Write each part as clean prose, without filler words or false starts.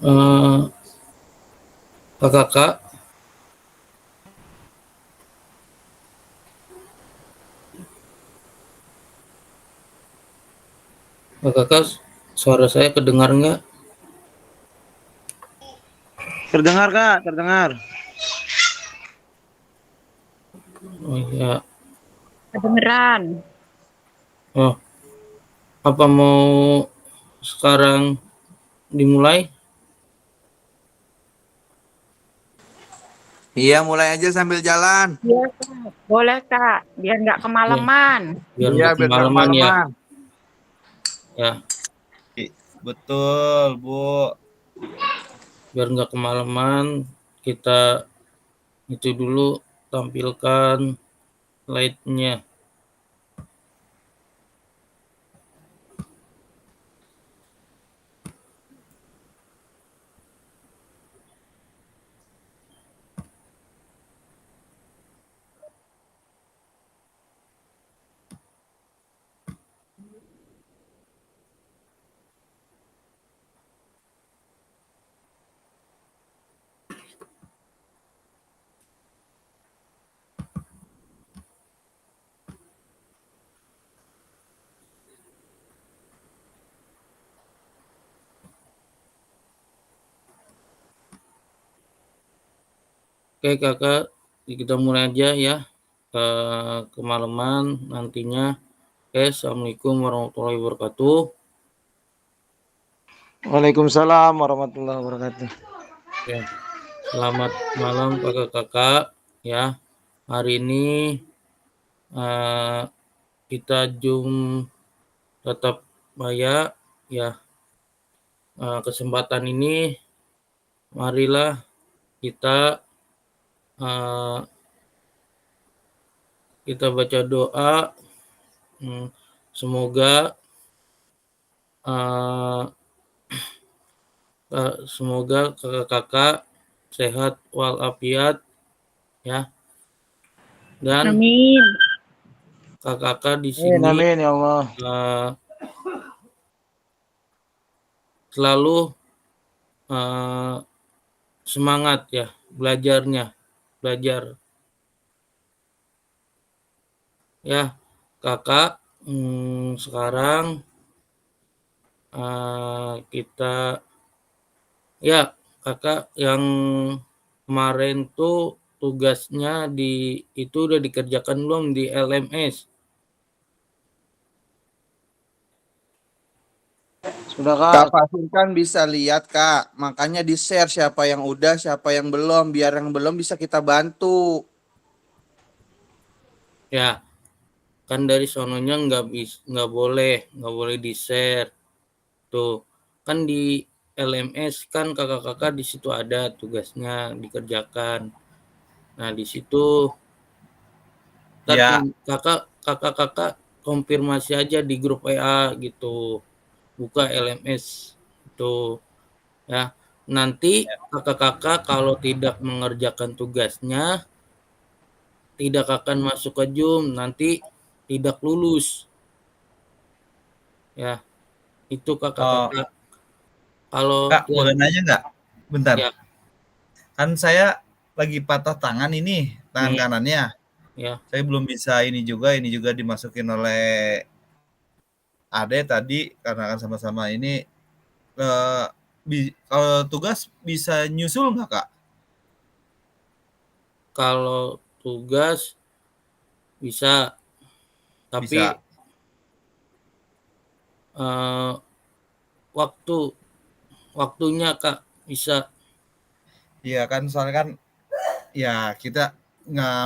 Eh, kakak, kakak, suara saya kedengar nggak? Terdengar Kak, terdengar. Oh ya, Kedengeran. oh apa mau sekarang dimulai? Iya, mulai aja sambil jalan. Iya, Kak. Boleh, Kak. Biar nggak Ya, kemalaman. biar Iya, nggak biar nggak kemalaman ya. kemalaman. Ya, Betul, Bu. biar nggak kemalaman, kita itu dulu tampilkan slide-nya. Oke kakak, kita mulai aja ya. Kemalaman nantinya. Oke, assalamualaikum warahmatullahi wabarakatuh. Waalaikumsalam warahmatullahi wabarakatuh. Ya, selamat malam kakak-kakak. Ya, hari ini eh, kita Zoom tetap maya. Ya, kesempatan ini marilah kita eh, kita baca doa. Semoga eh, semoga kakak-kakak sehat walafiat ya, dan Amin. kakak-kakak di Amin, sini amin ya Allah. uh, selalu uh, semangat ya belajar ya kakak. Sekarang kita ya kakak yang kemarin tuh tugasnya di itu udah dikerjakan belum di LMS? Sudah Kak Kak. Fasil kan bisa lihat, Kak. Makanya di-share siapa yang udah, siapa yang belum. Biar yang belum bisa kita bantu. Ya, kan dari sononya nggak boleh di share tuh, kan di LMS kan kakak-kakak di situ ada tugasnya dikerjakan. Nah di situ ntar Ya. kakak-kakak konfirmasi aja di grup WA gitu, buka LMS itu ya. Nanti kakak-kakak kalau tidak mengerjakan tugasnya tidak akan masuk ke Zoom, nanti tidak lulus ya. Itu Oh, kakak-kakak kalau Kak, yang boleh nanya nggak? Bentar. ya. Kan saya lagi patah tangan ini, tangan Hmm, kanannya. ya Saya belum bisa ini juga dimasukin oleh Ade tadi karena kan sama-sama ini eh, kalau tugas bisa nyusul nggak Kak? kalau tugas bisa, tapi Bisa. eh, waktu waktunya kak bisa. Iya kan soalnya kan ya kita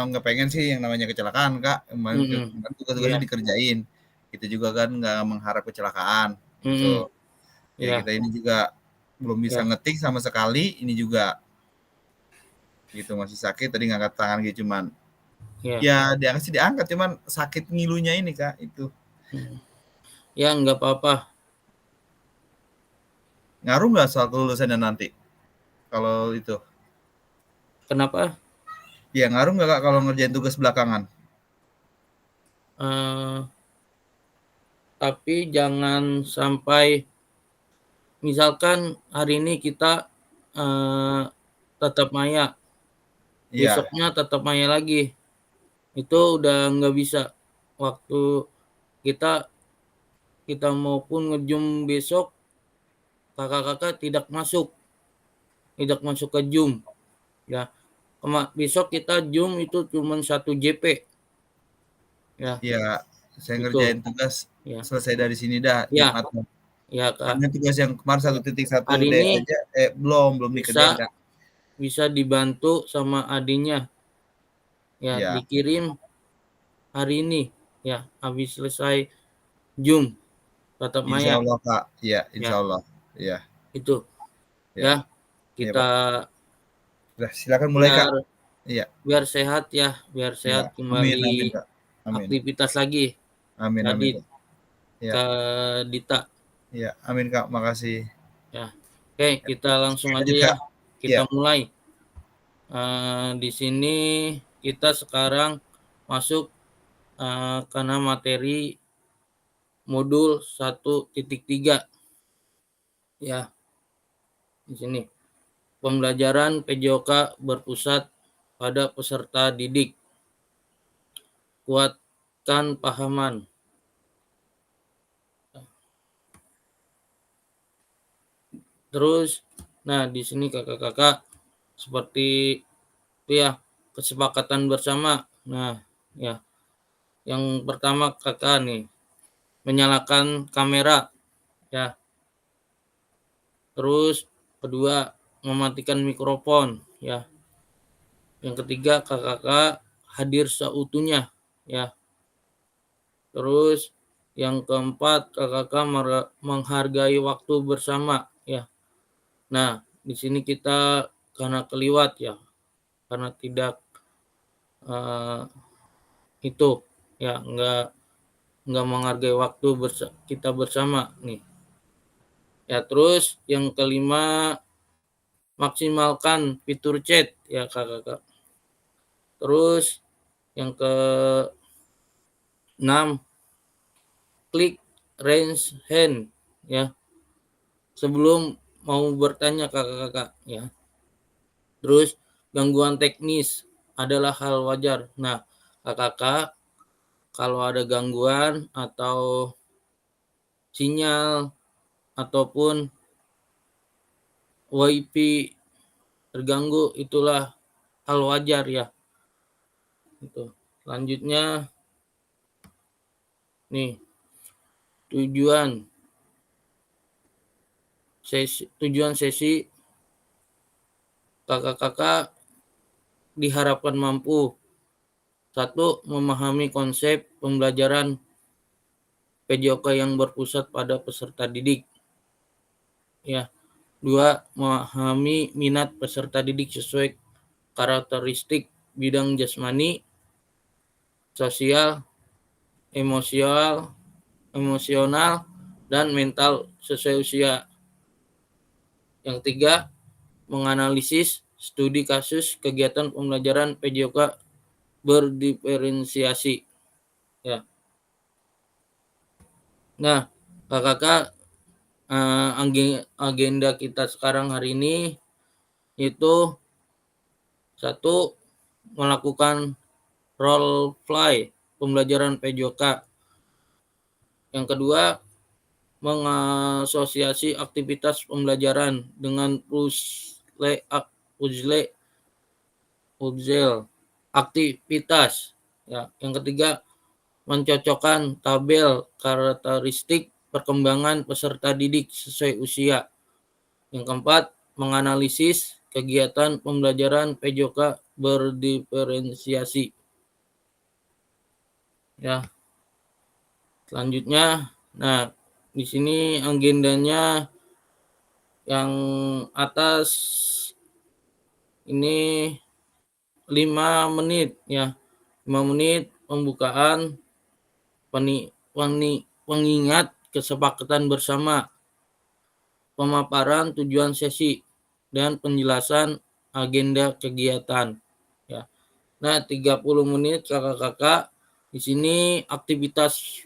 nggak pengen sih yang namanya kecelakaan Kak. Kemarin Mm-mm. kan tugas-tugasnya Ya. dikerjain. Kita juga kan nggak mengharap kecelakaan gitu. Mm-mm. Ya Ya. kita ini juga belum bisa Ya. ngetik sama sekali. Ini juga gitu masih sakit. Tadi ngangkat tangan gitu cuman Ya. ya diangkat sih diangkat cuman sakit ngilunya ini Kak itu. Ya nggak apa-apa. Ngaruh nggak soal kelulusannya nanti kalau itu? Kenapa? Ya ngaruh nggak Kak kalau ngerjain tugas belakangan? Tapi jangan sampai misalkan hari ini kita tatap maya, Iya, besoknya tatap maya lagi, itu udah nggak bisa. Waktu kita kita maupun nge-Zoom besok, kakak-kakak tidak masuk ke Zoom ya. Besok kita Zoom itu cuma 1 JP ya, iya. Saya itu ngerjain tugas ya. selesai dari sini dah Ya, Jumat. ya Kak. Karena tugas yang kemarin Ya. 1.1D Hari ini aja belum dikerjain, bisa Kak. dibantu sama adiknya ya, Iya, dikirim hari ini ya, habis selesai Zoom tatap maya insyaallah, Kak. Iya, ya, insyaallah. Iya, itu iya. ya. Iya, Kita Pak. Udah silakan mulai, Kak. biar Iya, biar sehat ya, biar iya. sehat Amin, amin, kembali Kak. Amin. aktivitas lagi. Amin, amin, Tadi Kak. Iya, ke Dita iya. Amin, Kak. Makasih. ya. Oke, kita langsung aja Lanjut, ya. Kak. Iya, Kita mulai. Di sini kita sekarang masuk karena materi modul 1.3 ya. Di sini pembelajaran PJOK berpusat pada peserta didik. Kuatkan pahaman. Terus, nah di sini kakak-kakak seperti itu ya, kesepakatan bersama. Nah, ya, yang pertama kakak nih menyalakan kamera ya. Terus kedua mematikan mikrofon ya. Yang ketiga kakak-kakak hadir seutuhnya ya. Terus yang keempat kakak-kakak menghargai waktu bersama ya. Nah, di sini kita karena keliwat ya, karena tidak uh, itu ya, nggak menghargai waktu kita bersama nih. Ya, terus yang kelima maksimalkan fitur chat ya kakak-kakak. Terus yang keenam klik raise hand ya sebelum mau bertanya kakak-kakak ya. Terus gangguan teknis adalah hal wajar. Nah, kakak-kakak kalau ada gangguan atau sinyal ataupun WiFi terganggu, itulah hal wajar ya. Itu. Selanjutnya nih tujuan sesi kakak-kakak diharapkan mampu 1. Memahami konsep pembelajaran PJOK yang berpusat pada peserta didik ya. 2. Memahami minat peserta didik sesuai karakteristik bidang jasmani, sosial, emosional, dan mental sesuai usia. Yang 3. Menganalisis studi kasus kegiatan pembelajaran PJOK berdiferensiasi ya. Nah, kakak-kakak agenda kita sekarang hari ini itu 1. Melakukan role play pembelajaran PJOK. Yang kedua, mengasosiasi aktivitas pembelajaran dengan puzzle aktivitas ya. Yang ketiga, mencocokkan tabel karakteristik perkembangan peserta didik sesuai usia. Yang keempat, menganalisis kegiatan pembelajaran PJOK berdiferensiasi ya. Selanjutnya, nah di sini agendanya yang atas ini 5 menit ya. 5 menit pembukaan, pengingat kesepakatan bersama, pemaparan tujuan sesi, dan penjelasan agenda kegiatan ya. Nah, 30 menit kakak-kakak di sini aktivitas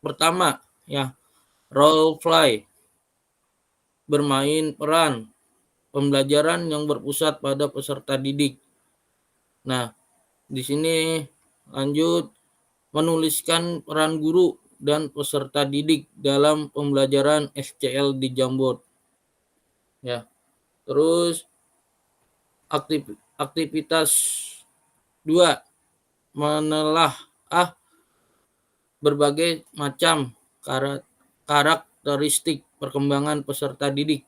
pertama ya, role play. bermain peran pembelajaran yang berpusat pada peserta didik. Nah, di sini lanjut menuliskan peran guru dan peserta didik dalam pembelajaran SCL di Jamboard. Ya. Terus aktivitas 2, menelaah berbagai macam karakteristik perkembangan peserta didik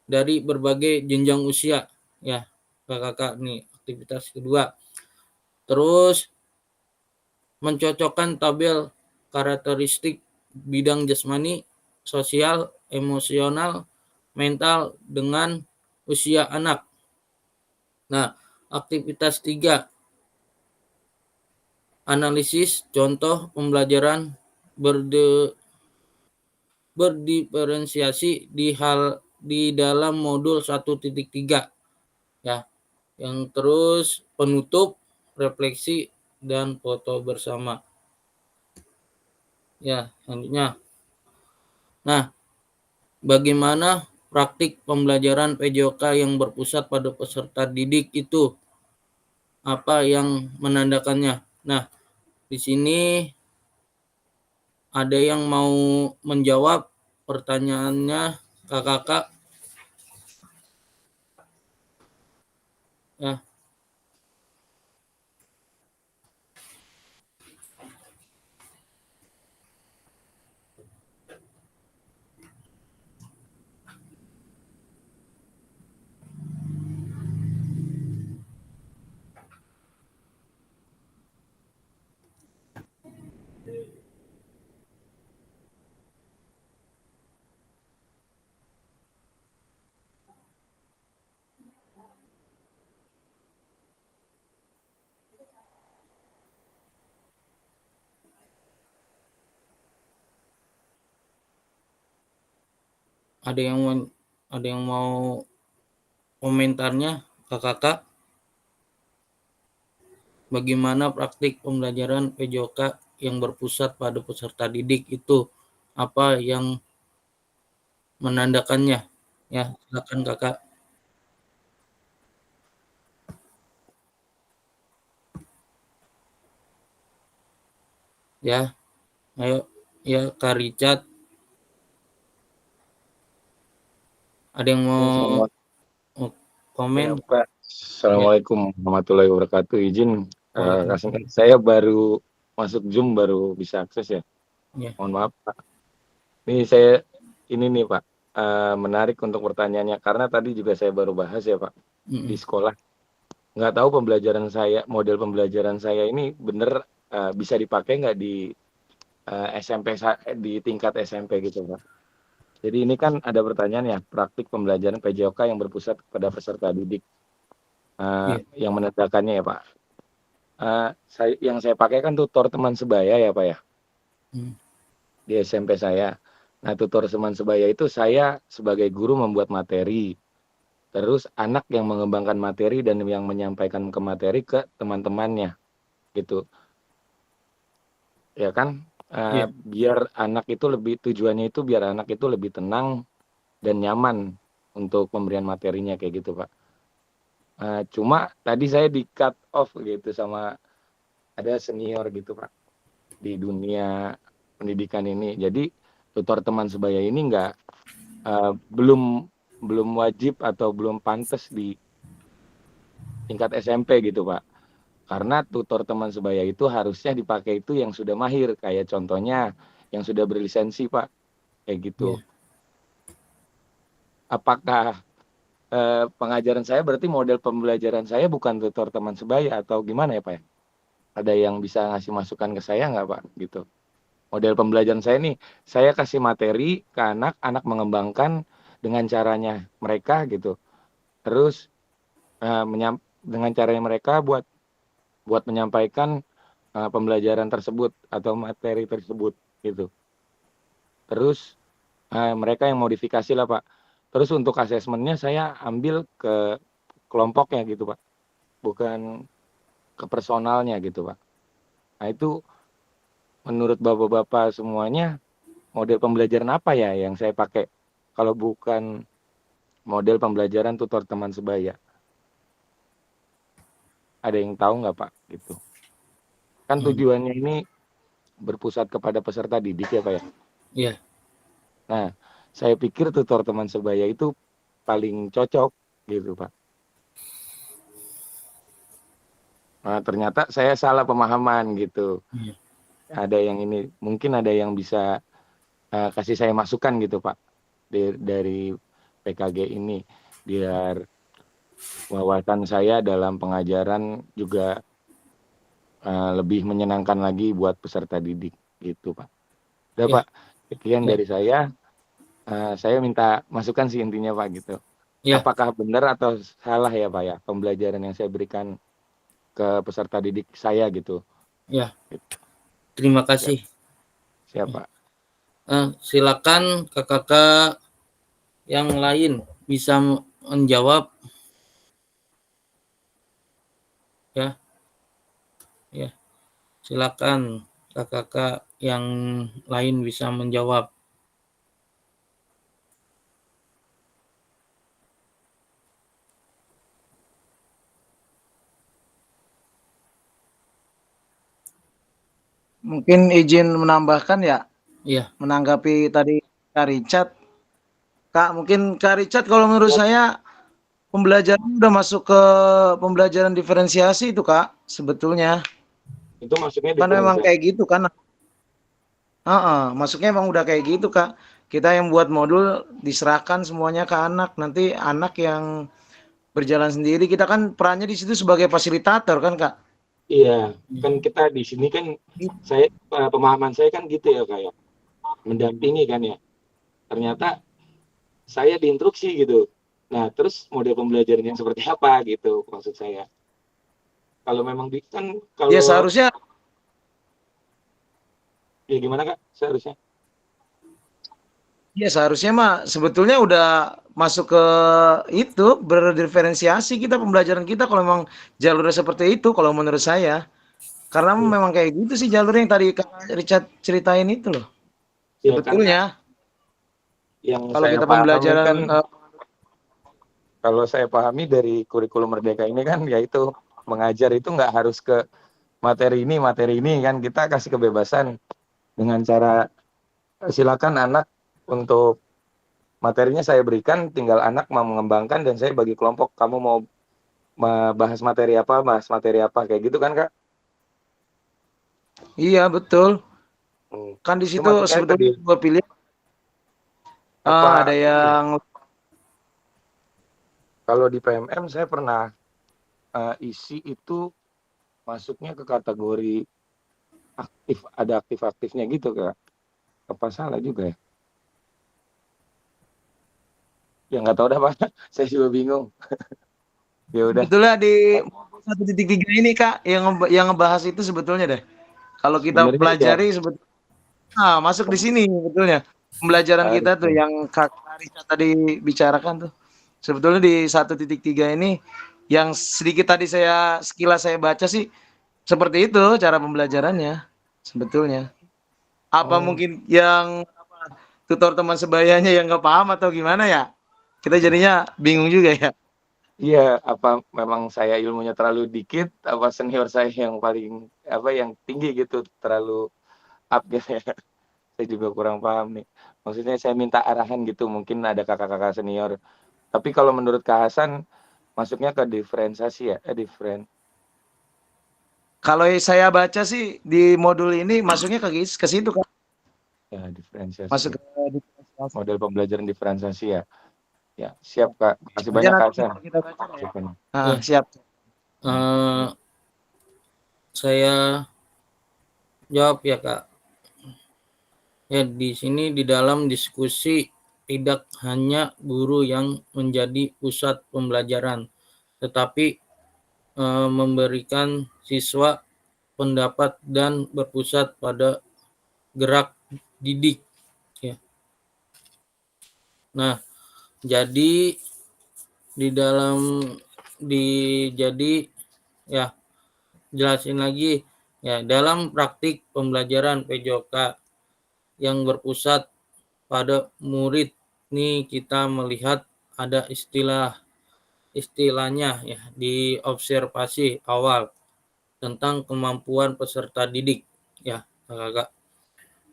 dari berbagai jenjang usia. Ya, kakak nih aktivitas kedua. Terus mencocokkan tabel karakteristik bidang jasmani, sosial, emosional, mental dengan usia anak. Nah, aktivitas 3, analisis contoh pembelajaran berdiferensiasi di dalam modul 1.3 ya. Yang terus penutup, refleksi dan foto bersama. Ya, selanjutnya. Nah, bagaimana praktik pembelajaran PJOK yang berpusat pada peserta didik itu? Apa yang menandakannya? Nah, di sini ada yang mau menjawab pertanyaannya kakak? Ya. Ada yang mau komentarnya kakak? Bagaimana praktik pembelajaran PJOK yang berpusat pada peserta didik itu? Apa yang menandakannya? Ya, silakan kakak. Ya, ayo, ya Kak Richard. Ada yang mau komen? Ya, Pak. Assalamualaikum warahmatullahi wabarakatuh. Izin saya baru masuk Zoom, baru bisa akses ya. Ya. Mohon maaf Pak. Ini nih Pak, menarik untuk pertanyaannya karena tadi juga saya baru bahas ya Pak di sekolah. Nggak tahu model pembelajaran saya ini bener bisa dipakai nggak di SMP di tingkat SMP gitu Pak. Jadi ini kan ada pertanyaan ya, praktik pembelajaran PJOK yang berpusat pada peserta didik. Yang menandakannya ya Pak. Yang saya pakai kan tutor teman sebaya ya Pak ya. Di SMP saya. Nah, tutor teman sebaya itu saya sebagai guru membuat materi. Terus anak yang mengembangkan materi dan yang menyampaikan ke materi ke teman-temannya. Gitu. Ya kan? Biar anak itu tujuannya itu biar anak itu lebih tenang dan nyaman untuk pemberian materinya kayak gitu Pak. Cuma tadi saya di cut off gitu sama ada senior gitu Pak di dunia pendidikan ini. Jadi tutor teman sebaya ini belum wajib atau belum pantas di tingkat SMP gitu Pak. Karena tutor teman sebaya itu harusnya dipakai itu yang sudah mahir, kayak contohnya yang sudah berlisensi Pak, kayak gitu. Apakah pengajaran saya berarti model pembelajaran saya bukan tutor teman sebaya atau gimana ya Pak ya? Ada yang bisa ngasih masukan ke saya nggak Pak? Gitu. Model pembelajaran saya nih, saya kasih materi ke anak mengembangkan dengan caranya mereka gitu. Terus dengan caranya mereka buat menyampaikan pembelajaran tersebut atau materi tersebut gitu. Terus mereka yang modifikasi lah Pak. Terus untuk asesmennya saya ambil ke kelompoknya gitu Pak, bukan ke personalnya gitu Pak. Nah itu menurut bapak-bapak semuanya model pembelajaran apa ya yang saya pakai kalau bukan model pembelajaran tutor teman sebaya? Ada yang tahu nggak Pak? Gitu. Kan tujuannya ini berpusat kepada peserta didik ya Pak ya? Iya. Nah, saya pikir tutor teman sebaya itu paling cocok gitu Pak. Nah, ternyata saya salah pemahaman gitu. Iya. Ada yang ini, mungkin ada yang bisa kasih saya masukan gitu Pak dari PKG ini biar wawasan saya dalam pengajaran juga lebih menyenangkan lagi buat peserta didik gitu Pak. Udah Ya. Pak, sekian dari saya. Saya minta masukan sih intinya Pak gitu. Ya. Apakah benar atau salah ya Pak ya pembelajaran yang saya berikan ke peserta didik saya gitu. Ya. Gitu. Terima kasih. Siapa? Silakan kakak-kakak yang lain bisa menjawab. Ya. Ya. Silakan kakak-kakak yang lain bisa menjawab. Mungkin izin menambahkan ya, Iya. menanggapi tadi Kak Richard. Kak, mungkin Kak Richard kalau menurut saya pembelajaran udah masuk ke pembelajaran diferensiasi itu Kak, sebetulnya. Itu maksudnya Kan memang diferensiasi. kayak gitu kan. Masuknya emang udah kayak gitu Kak. Kita yang buat modul diserahkan semuanya ke anak. Nanti anak yang berjalan sendiri, kita kan perannya di situ sebagai fasilitator kan Kak. Iya, kan kita di sini kan saya pemahaman saya kan gitu ya kayak mendampingi kan ya. Ternyata saya diinstruksi gitu. Nah, terus model pembelajaran yang seperti apa gitu maksud saya. Kalau memang kan kalau Ya seharusnya ya gimana Kak? Seharusnya Ya seharusnya mah sebetulnya udah masuk ke itu berdiferensiasi kita pembelajaran kita kalau memang jalurnya seperti itu kalau menurut saya. Karena ya, memang kayak gitu sih jalurnya yang tadi Kak Richard ceritain itu loh. ya karena Sebetulnya yang kalau saya kita pahami pembelajaran kan kalau saya pahami dari kurikulum Merdeka ini kan yaitu mengajar itu nggak harus ke materi ini kan kita kasih kebebasan dengan cara silakan anak untuk materinya saya berikan, tinggal anak mau mengembangkan dan saya bagi kelompok kamu mau bahas materi apa kayak gitu kan Kak? iya betul. Kan di Itu situ masuknya sebetulnya dua pilihan. apa Ada yang kalau di PMM saya pernah isi itu masuknya ke kategori aktif, ada aktif-aktifnya gitu Kak. Apa salah juga ya? Ya nggak tahu dah Pak, saya juga bingung. Ya udah. sebetulnya di 1.3 ini Kak yang ngebahas itu sebetulnya deh. Kalau kita Sebenarnya ya pelajari sebetulnya masuk di sini sebetulnya. Pembelajaran harus kita tuh ya. yang Kak Risa tadi bicarakan tuh. Sebetulnya di 1.3 ini yang sedikit tadi sekilas saya baca sih seperti itu cara pembelajarannya sebetulnya. Apa Oh, mungkin yang tutor teman sebayanya yang nggak paham atau gimana ya? Kita jadinya bingung juga ya. iya, apa memang saya ilmunya terlalu dikit, apa senior saya yang paling yang tinggi gitu, terlalu up gitu ya. Saya juga kurang paham nih. Maksudnya saya minta arahan gitu, mungkin ada kakak-kakak senior. Tapi kalau menurut Kak Hasan, masuknya ke diferensiasi ya? Kalau saya baca sih di modul ini masuknya ke situ kan. Ya, Masuk diferensiasi. ke diferensiasi. Model pembelajaran diferensiasi ya. Ya, siap Kak. Makasih Aja banyak Kak nanti Hasan. kita baca ya. Ya. Siap. Saya jawab ya Kak. Ya, di sini di dalam diskusi tidak hanya guru yang menjadi pusat pembelajaran, tetapi memberikan siswa pendapat dan berpusat pada gerak didik. Ya. Nah, jadi di dalam jadi ya jelasin lagi ya dalam praktik pembelajaran PJOK yang berpusat pada murid Ini kita melihat ada istilahnya ya di observasi awal tentang kemampuan peserta didik ya kakak.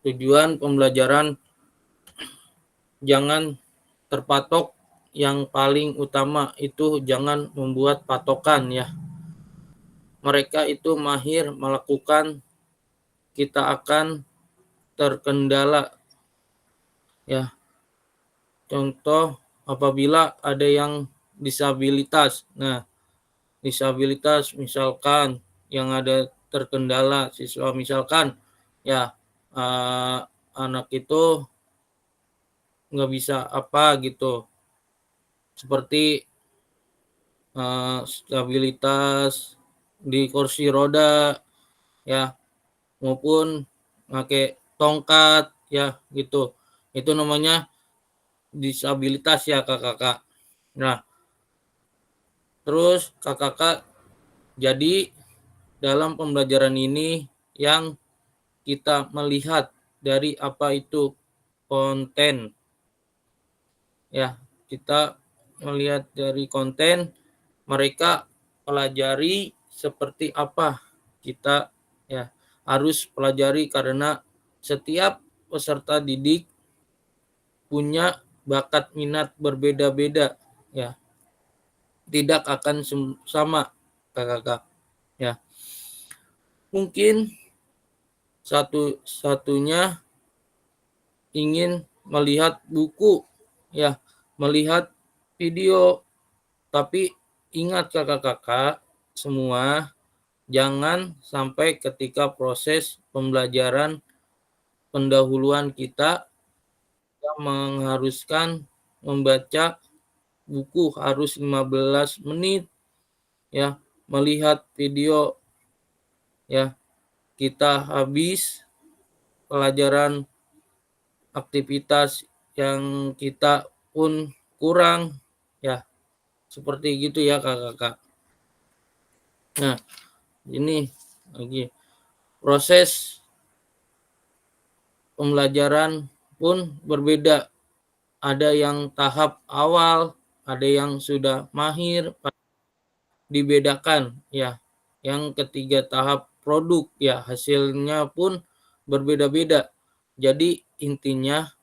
Tujuan pembelajaran jangan terpatok, yang paling utama itu jangan membuat patokan ya. Mereka itu mahir melakukan, kita akan terkendala ya. Contoh apabila ada yang disabilitas. Nah, disabilitas misalkan yang ada terkendala siswa, misalkan ya anak itu nggak bisa apa gitu, seperti stabilitas di kursi roda ya, maupun pakai tongkat ya gitu, itu namanya disabilitas ya kakak. Nah, terus kakak jadi dalam pembelajaran ini yang kita melihat dari apa itu konten ya, kita melihat dari konten mereka pelajari seperti apa, kita ya harus pelajari, karena setiap peserta didik punya bakat minat berbeda-beda ya, tidak akan sama kakak ya. Mungkin satu-satunya ingin melihat buku ya, melihat video, tapi ingat kakak-kakak semua, jangan sampai ketika proses pembelajaran pendahuluan kita yang mengharuskan membaca buku harus 15 menit ya, melihat video ya, kita habis pelajaran, aktivitas yang kita pun kurang ya, seperti gitu ya kakak. Nah, ini lagi proses pembelajaran pun berbeda, ada yang tahap awal, ada yang sudah mahir, dibedakan ya. Yang ketiga tahap produk ya, hasilnya pun berbeda-beda. Jadi intinya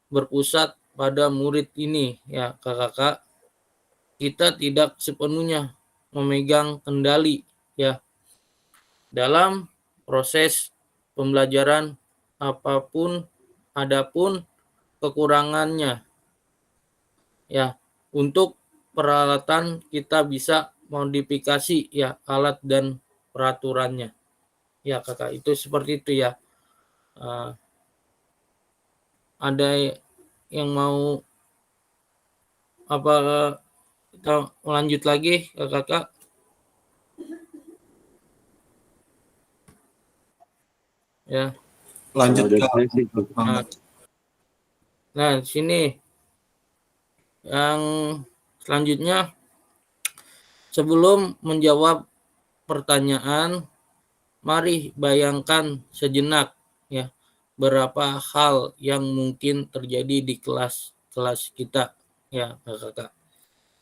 berpusat pada murid ini ya kakak. Kita tidak sepenuhnya memegang kendali ya dalam proses pembelajaran apapun, adapun kekurangannya ya. Untuk peralatan kita bisa modifikasi ya alat dan peraturannya ya kakak, itu seperti itu ya. Ada yang mau apa kita lanjut lagi kakak? Ya, Lanjut Kalau dari Kak. saya sih, nah sini yang selanjutnya, sebelum menjawab pertanyaan, mari bayangkan sejenak ya berapa hal yang mungkin terjadi di kelas kita ya kakak.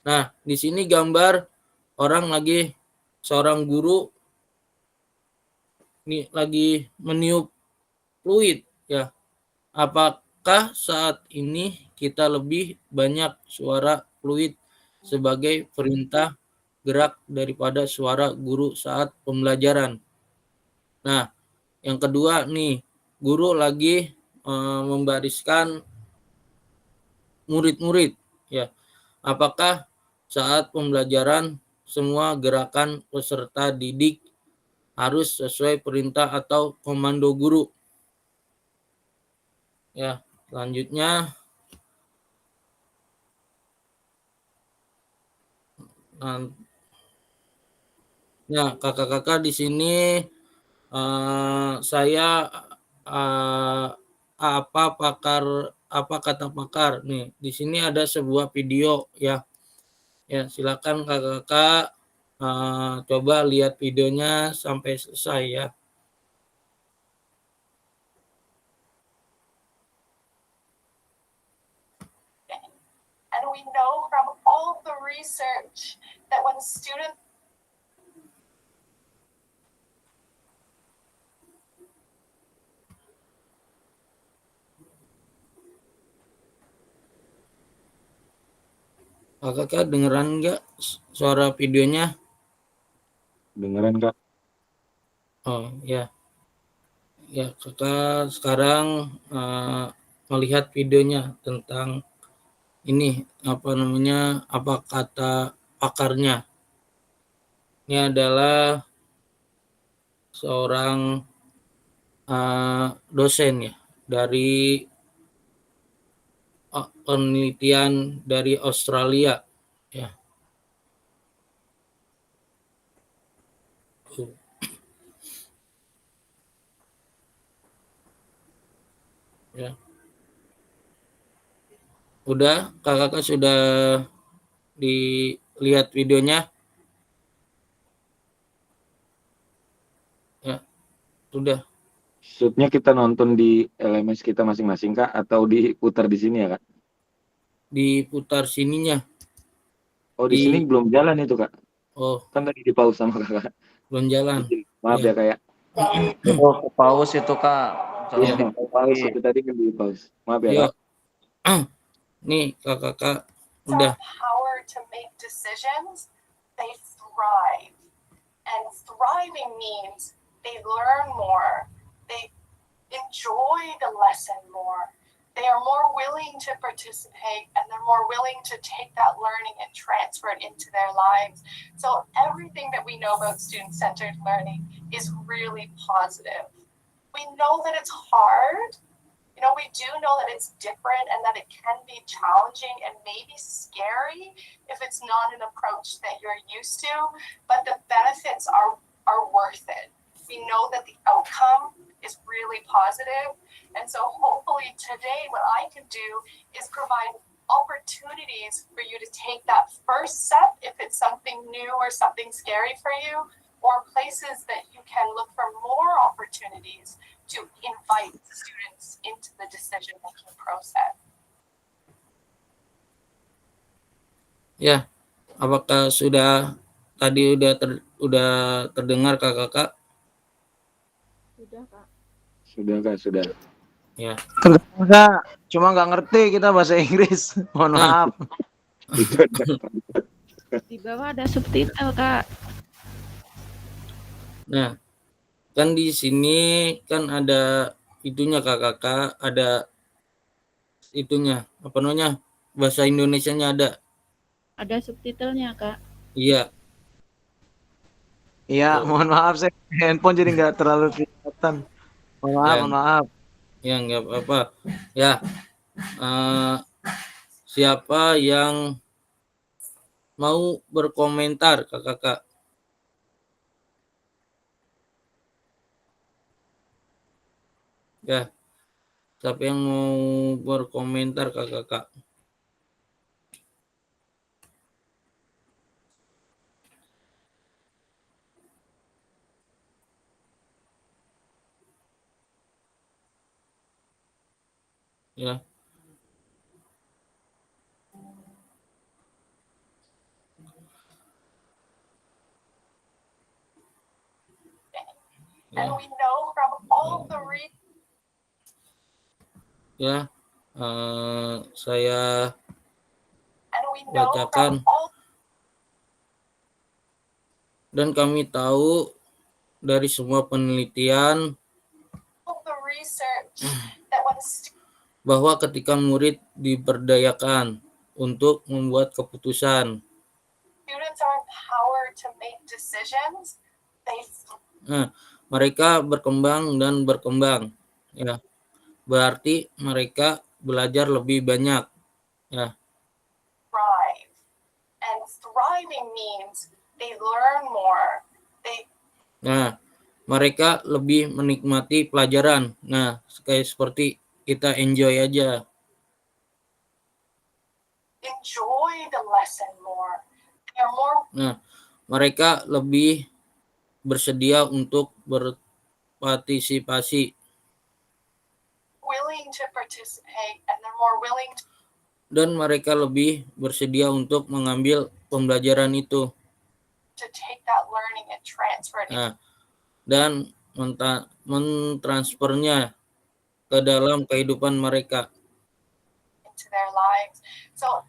Nah, di sini gambar seorang guru ini lagi meniup fluid ya. Apakah saat ini kita lebih banyak suara fluid sebagai perintah gerak daripada suara guru saat pembelajaran? Nah, yang kedua nih, guru lagi membariskan murid-murid ya. Apakah saat pembelajaran semua gerakan peserta didik harus sesuai perintah atau komando guru? Ya, selanjutnya nah kakak-kakak di sini saya apa kata pakar nih. Di sini ada sebuah video ya. Ya, silakan kakak-kakak coba lihat videonya sampai selesai ya. And we know from all the research that when students Kakak dengeran nggak suara videonya? Dengeran Kak. Oh ya, ya kakak sekarang melihat videonya tentang ini apa namanya, apa kata pakarnya. Ini adalah seorang dosen ya dari penelitian dari Australia ya. Ya. Udah, kakak sudah dilihat videonya? Ya, sudah. Shootnya kita nonton di LMS kita masing-masing Kak, atau diputar di sini ya Kak? Diputar sininya. Oh di sini belum jalan itu Kak. Oh, Kan tadi di pause sama Kakak. belum jalan. Maaf ya Kak ya. Oh, pause itu Kak. Iya, pause itu tadi kan di pause. Maaf ya Kak. Nih kakak udah. power to make decisions, they thrive. And thriving means they learn more, they enjoy the lesson more, they are more willing to participate, and they're more willing to take that learning and transfer it into their lives. So everything that we know about student-centered learning is really positive. We know that it's hard. You know, we do know that it's different and that it can be challenging and maybe scary if it's not an approach that you're used to, but the benefits are worth it. We know that the outcome is really positive. And so hopefully today what I can do is provide opportunities for you to take that first step if it's something new or something scary for you, or places that you can look for more opportunities to invite students into the decision-making process. Ya, apakah sudah tadi udah terdengar kakak? Sudah, Kak. Sudah Kak, sudah. Ya. Enggak, cuma nggak ngerti kita bahasa Inggris. Mohon maaf. Di bawah ada subtitle, Kak. Nah, kan di sini kan ada itunya kakak, ada itunya apa namanya, bahasa Indonesianya ada. Ada subtitlenya, Kak. Iya. Iya, mohon maaf saya handphone jadi nggak terlalu kelihatan. Mohon maaf, mohon maaf. Ya nggak apa-apa. Ya, siapa yang mau berkomentar kakak? Ya, siapa yang mau berkomentar kakak? Ya. And we know from all the Ya, saya bacakan. Dan kami tahu dari semua penelitian bahwa ketika murid diberdayakan untuk membuat keputusan, mereka berkembang dan berkembang. Ya, berarti mereka belajar lebih banyak. Ya. Nah, mereka lebih menikmati pelajaran. Nah, kayak seperti kita enjoy aja. Nah, mereka lebih bersedia untuk berpartisipasi. dan mereka lebih bersedia untuk mengambil pembelajaran itu. To take that learning and transfer it Nah, dan mentransfernya ke dalam kehidupan mereka. into their lives. So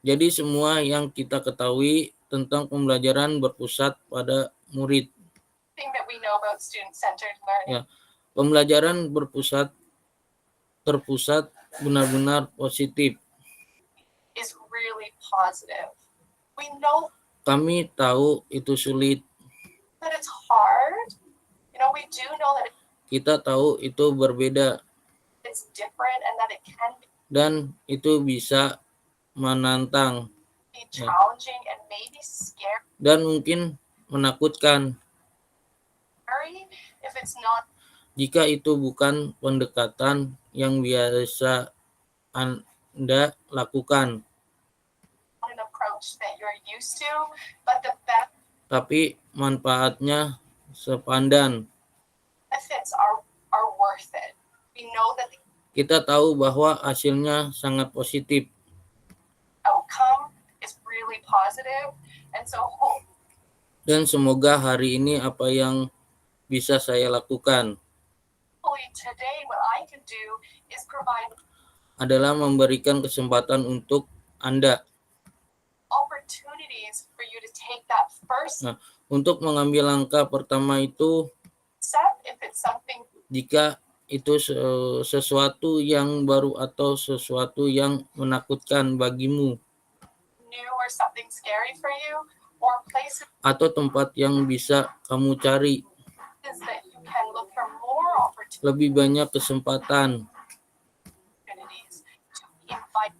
Jadi semua yang kita ketahui tentang pembelajaran berpusat pada murid. everything that we know about student-centered learning Ya, pembelajaran terpusat benar-benar positif. is really positive. We know Kami tahu itu sulit. that it's hard. We do know that Kita tahu itu berbeda it's different and that it can dan itu bisa menantang be challenging and maybe scary dan mungkin menakutkan if it's not jika itu bukan pendekatan yang biasa Anda lakukan. an approach that you're used to, but the Tapi manfaatnya sepadan. benefits are worth it. We know that the Kita tahu bahwa hasilnya sangat positif. outcome is really positive, and so Dan semoga hari ini apa yang bisa saya lakukan hopefully today what I can do is provide adalah memberikan kesempatan untuk Anda opportunities for you to take that first Nah, untuk mengambil langkah pertama itu step if it's something jika itu sesuatu yang baru atau sesuatu yang menakutkan bagimu new or something scary for you, or places atau tempat yang bisa kamu cari that you can look for more lebih banyak kesempatan opportunities to invite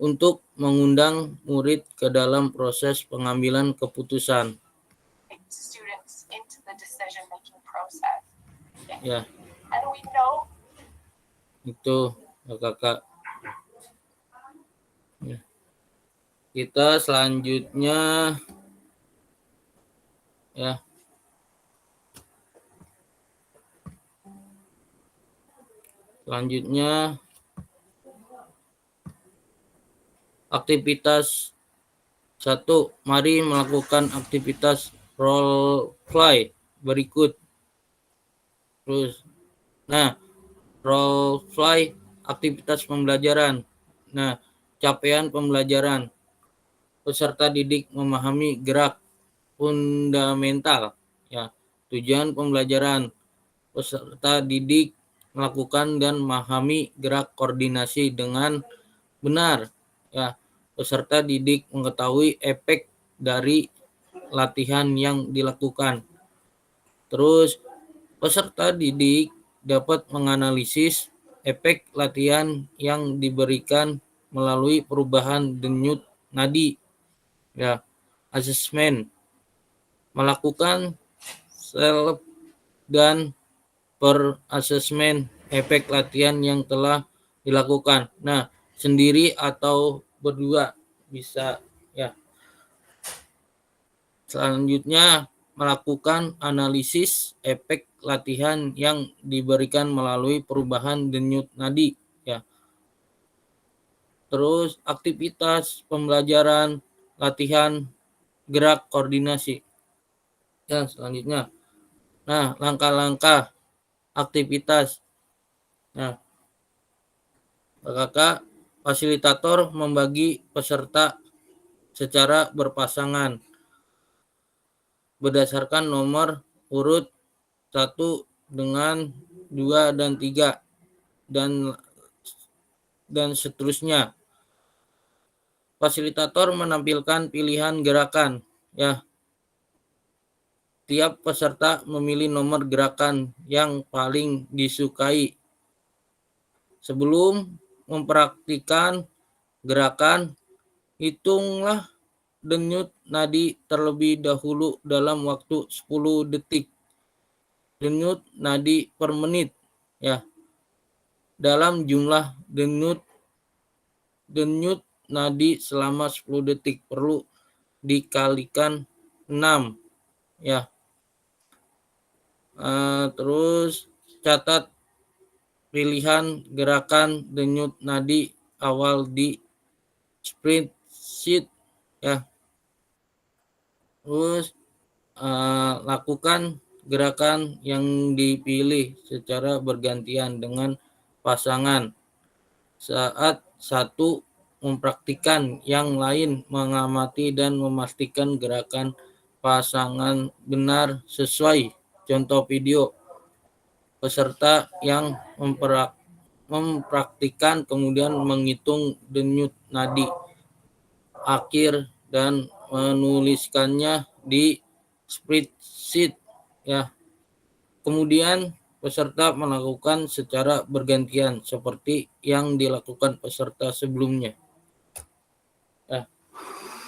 untuk mengundang murid ke dalam proses pengambilan keputusan. students into the decision-making process. Ya, And we know itu kakak. Ya. Kita selanjutnya ya. Selanjutnya aktivitas 1. Mari melakukan aktivitas role play berikut. Terus, nah, role play aktivitas pembelajaran. Nah, capaian pembelajaran. Peserta didik memahami gerak fundamental. Ya, tujuan pembelajaran. Peserta didik melakukan dan memahami gerak koordinasi dengan benar. Ya, peserta didik mengetahui efek dari latihan yang dilakukan. Terus, peserta didik dapat menganalisis efek latihan yang diberikan melalui perubahan denyut nadi. Ya, asesmen. Melakukan self dan per asesmen efek latihan yang telah dilakukan. Nah, sendiri atau berdua bisa ya. Selanjutnya melakukan analisis efek latihan yang diberikan melalui perubahan denyut nadi ya. Terus aktivitas pembelajaran latihan gerak koordinasi. Ya, selanjutnya. Nah, langkah-langkah aktivitas. Nah, kakak fasilitator membagi peserta secara berpasangan berdasarkan nomor urut 1 dengan 2 dan 3 dan seterusnya. Fasilitator menampilkan pilihan gerakan ya. Tiap peserta memilih nomor gerakan yang paling disukai. Sebelum mempraktikkan gerakan, hitunglah denyut nadi terlebih dahulu dalam waktu 10 detik. Denyut nadi per menit ya. Dalam jumlah denyut nadi selama 10 detik perlu dikalikan 6 ya. Terus catat pilihan gerakan denyut nadi awal di spreadsheet ya. Terus lakukan gerakan yang dipilih secara bergantian dengan pasangan. Saat satu mempraktikkan, yang lain mengamati dan memastikan gerakan pasangan benar sesuai contoh video. Peserta yang mempraktikkan kemudian menghitung denyut nadi akhir dan menuliskannya di spreadsheet ya. Kemudian peserta melakukan secara bergantian seperti yang dilakukan peserta sebelumnya. Ya,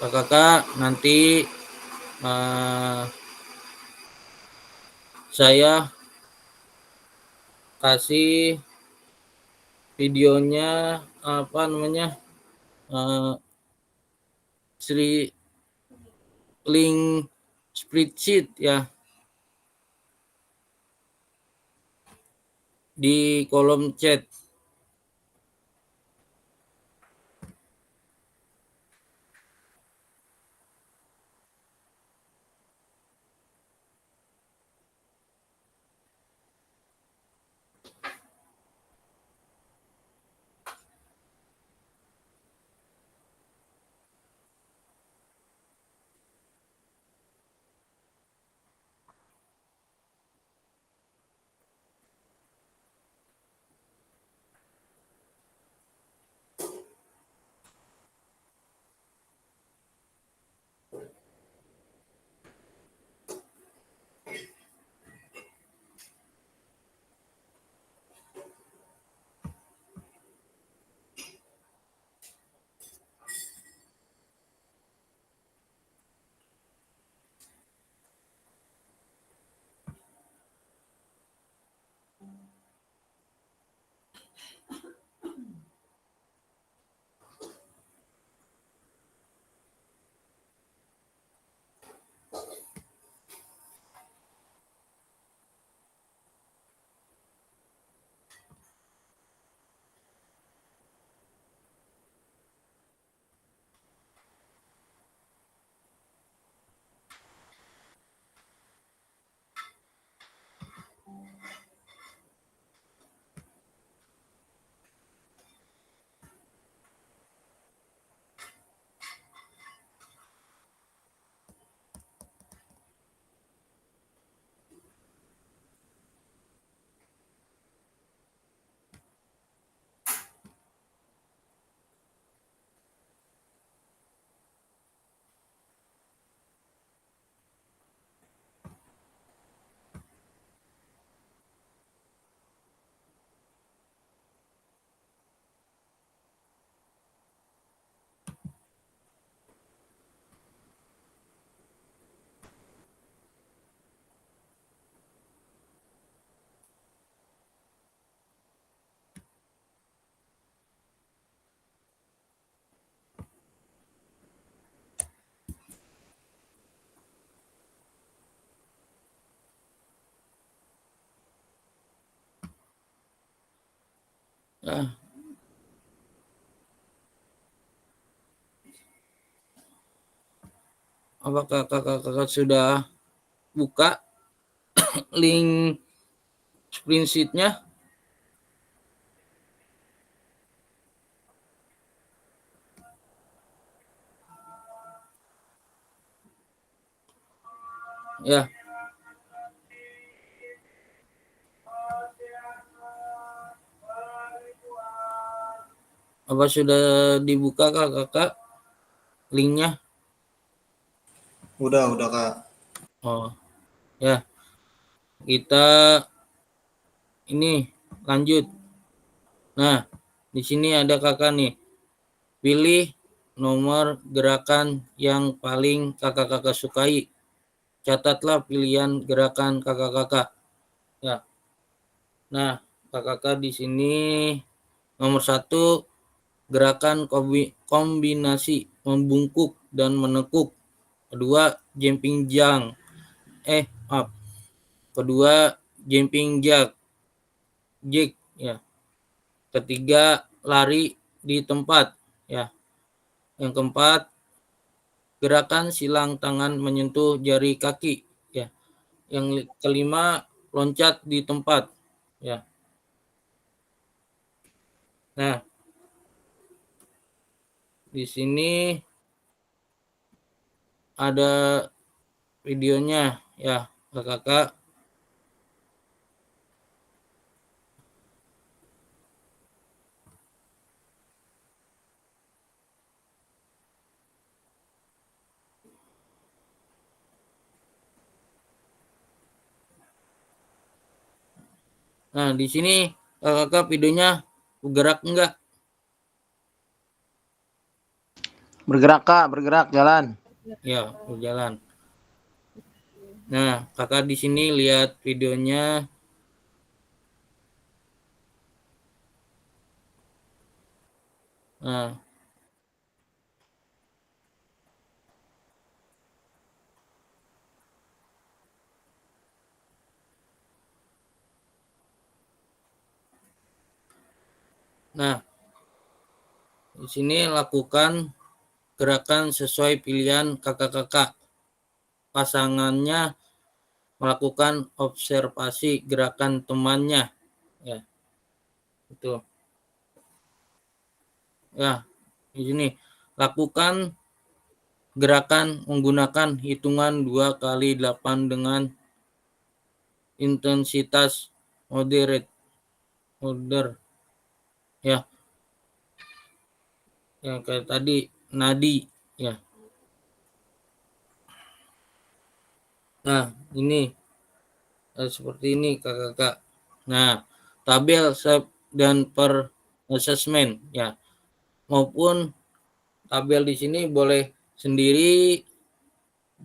kakak nanti saya kasih videonya link spreadsheet ya di kolom chat. Nah, apakah kakak sudah buka link spreadsheet-nya? Ya. Apa sudah dibuka kakak linknya? Udah Kak. Oh, ya. Kita ini lanjut. Nah, di sini ada kakak nih. Pilih nomor gerakan yang paling kakak-kakak sukai. Catatlah pilihan gerakan kakak-kakak. Ya. Nah, kakak-kakak di sini nomor 1 gerakan kombinasi membungkuk dan menekuk. Kedua, jumping jack. Kedua, jumping jack ya. Ketiga, lari di tempat ya. Yang keempat, gerakan silang tangan menyentuh jari kaki, ya. Yang kelima, loncat di tempat, ya. Nah, di sini ada videonya, ya, kakak. Nah, di sini kakak videonya bergerak enggak? Bergerak Kak, bergerak jalan. Ya, berjalan. Nah, kakak di sini lihat videonya. Nah, di sini lakukan gerakan sesuai pilihan kakak-kakak. Pasangannya melakukan observasi gerakan temannya, ya. Itu. Ya, di sini lakukan gerakan menggunakan hitungan 2 kali 8 dengan intensitas moderate, ya. Yang kayak tadi nadi, ya. Nah, ini seperti ini kakak-kakak. Nah, tabel SEP dan per assessment, ya, maupun tabel di sini boleh sendiri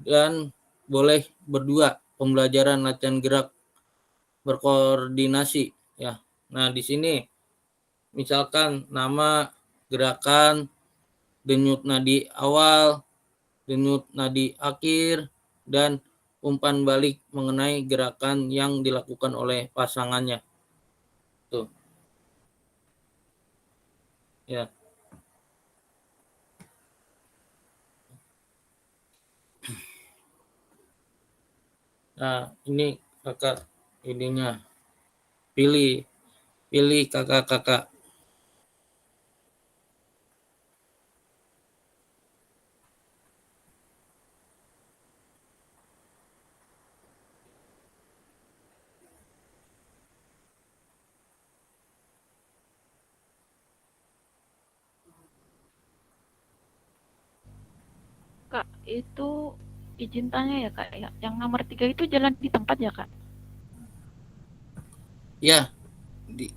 dan boleh berdua, pembelajaran latihan gerak berkoordinasi, ya. Nah, di sini misalkan nama gerakan, denyut nadi awal, denyut nadi akhir, dan umpan balik mengenai gerakan yang dilakukan oleh pasangannya. Tuh. Ya. Nah, ini kakak ininya. Pilih kakak-kakak. Kak, itu izin tanya ya Kak ya. Yang nomor 3 itu jalan di tempat ya Kak? Ya,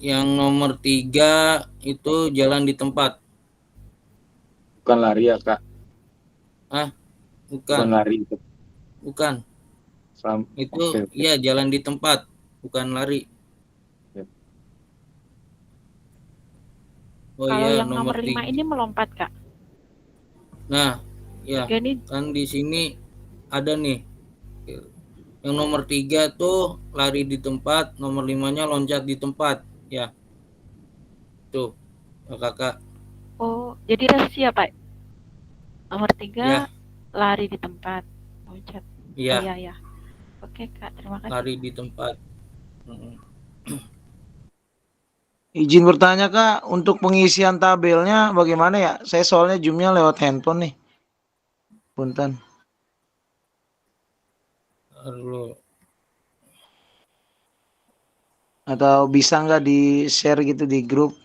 yang nomor 3 itu jalan di tempat. Bukan lari ya Kak? Ah, Bukan bukan. lari itu. Bukan. Itu Oke. ya jalan di tempat, bukan lari. Ya. Oh Kalau iya, yang nomor 5 ini melompat Kak. Nah, ya, Tiga ini kan di sini ada nih. Yang nomor 3 tuh lari di tempat, nomor 5-nya loncat di tempat, ya. Tuh, ya, kakak. oh, jadi revisi ya Pak. Nomor 3 Ya, lari di tempat. Loncat. iya, Oh iya ya. Oke Kak, terima kasih. lari di tempat. Izin bertanya Kak, untuk pengisian tabelnya bagaimana ya? Saya soalnya Zoom-nya lewat handphone nih. Punten. Lalu, Atau bisa nggak di-share gitu di grup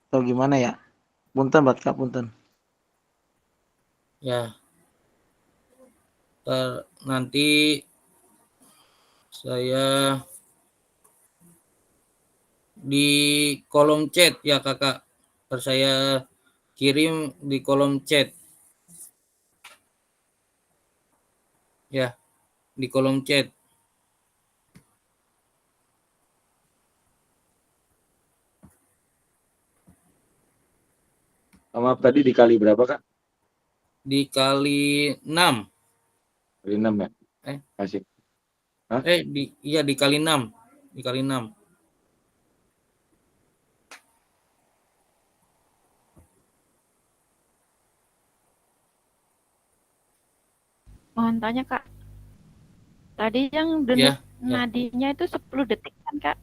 atau gimana ya? Punten buat Kak, punten. ya, nanti saya di kolom chat ya kakak. Saya kirim di kolom chat. Ya, di kolom chat. Maaf tadi dikali berapa Kak? Dikali 6. Kali 6 ya? Kasih. Hah? Iya dikali 6. Dikali 6. mohon tanya Kak. Tadi yang denyut Ya, ya. nadinya itu 10 detik kan Kak?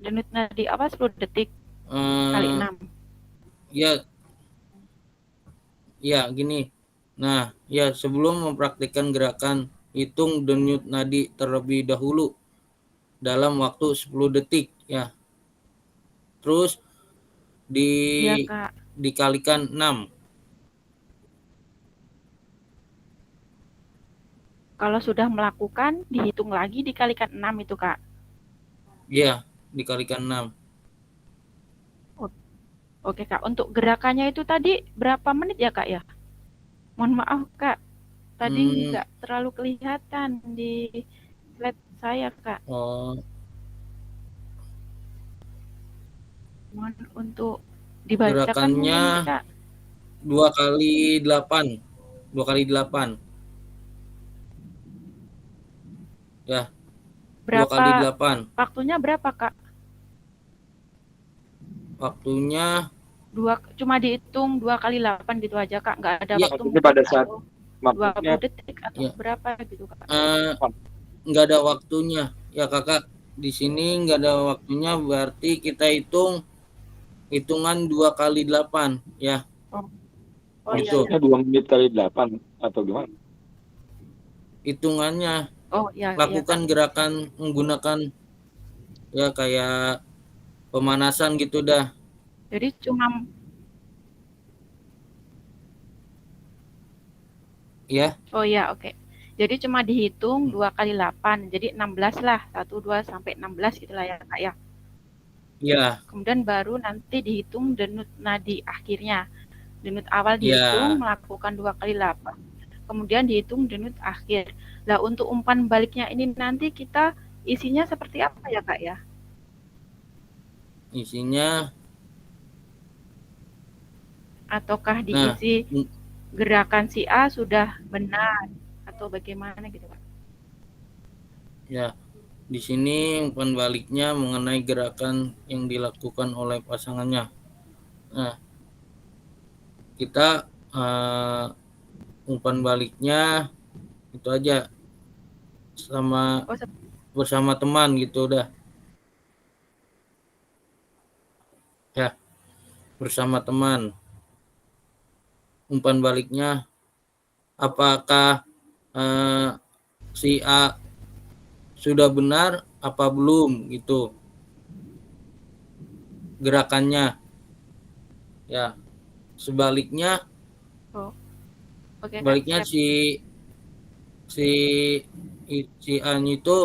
Denyut nadi apa 10 detik kali Eh, 6. ya, ya gini. Nah, ya sebelum mempraktikkan gerakan, hitung denyut nadi terlebih dahulu dalam waktu 10 detik ya. Terus Iya Kak. dikalikan 6. Kalau sudah melakukan, dihitung lagi dikalikan 6 itu Kak. Ya, dikalikan 6. Oke Kak, untuk gerakannya itu tadi berapa menit ya Kak ya? Mohon maaf Kak, tadi nggak terlalu kelihatan di slide saya Kak. Oh, Mohon untuk dibacakan gerakannya mungkin Kak. 2 kali 8. 2 kali 8. Ya, 2 kali Berapa 8. waktunya berapa Kak? Waktunya Cuma dihitung 2 kali 8 gitu aja Kak, nggak ada ya, waktu Maksudnya pada mungkin saat atau maksudnya 20 detik atau ya, berapa gitu Kak. nggak ada waktunya ya Kakak. Di sini nggak ada waktunya, berarti kita hitungan 2 kali 8 ya. Oh iya, Gitu. iya. maksudnya 2 menit kali 8 atau gimana? Hitungannya Oh iya, iya lakukan Kak. gerakan menggunakan ya kayak pemanasan gitu dah. Jadi cuma Ya, oh iya, oke. Jadi cuma dihitung 2 kali 8, jadi 16 lah. 1, 2, sampai 16 gitulah ya Kak ya. ya, Kemudian baru nanti dihitung denyut nadi akhirnya. Denyut awal ya, dihitung, melakukan 2 kali 8. Kemudian dihitung denyut akhir. Nah, untuk umpan baliknya ini nanti kita isinya seperti apa ya Kak ya? isinya. Ataukah Nah, diisi gerakan si A sudah benar atau bagaimana gitu Kak? ya, di sini umpan baliknya mengenai gerakan yang dilakukan oleh pasangannya. Nah, kita umpan baliknya itu aja bersama teman gitu udah. Ya, bersama teman. Umpan baliknya apakah si A sudah benar apa belum gitu gerakannya ya. Sebaliknya Oke, sebaliknya Kak, si A itu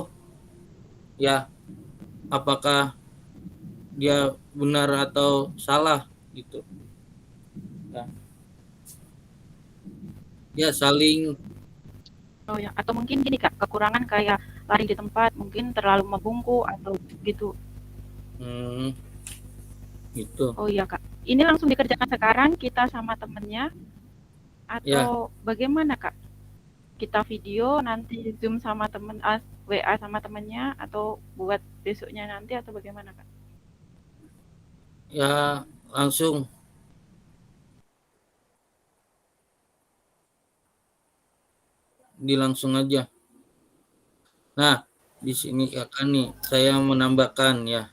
ya apakah dia benar atau salah gitu ya saling. Oh ya, atau mungkin gini Kak, kekurangan kayak lari di tempat, mungkin terlalu membungkuk atau gitu. Gitu. Oh iya Kak, ini langsung dikerjakan sekarang kita sama temennya atau bagaimana Kak? Kita video nanti Zoom sama temen, WA sama temennya atau buat besoknya nanti atau bagaimana Kak? Ya langsung dilangsung aja. Nah, di sini Kakak nih saya menambahkan ya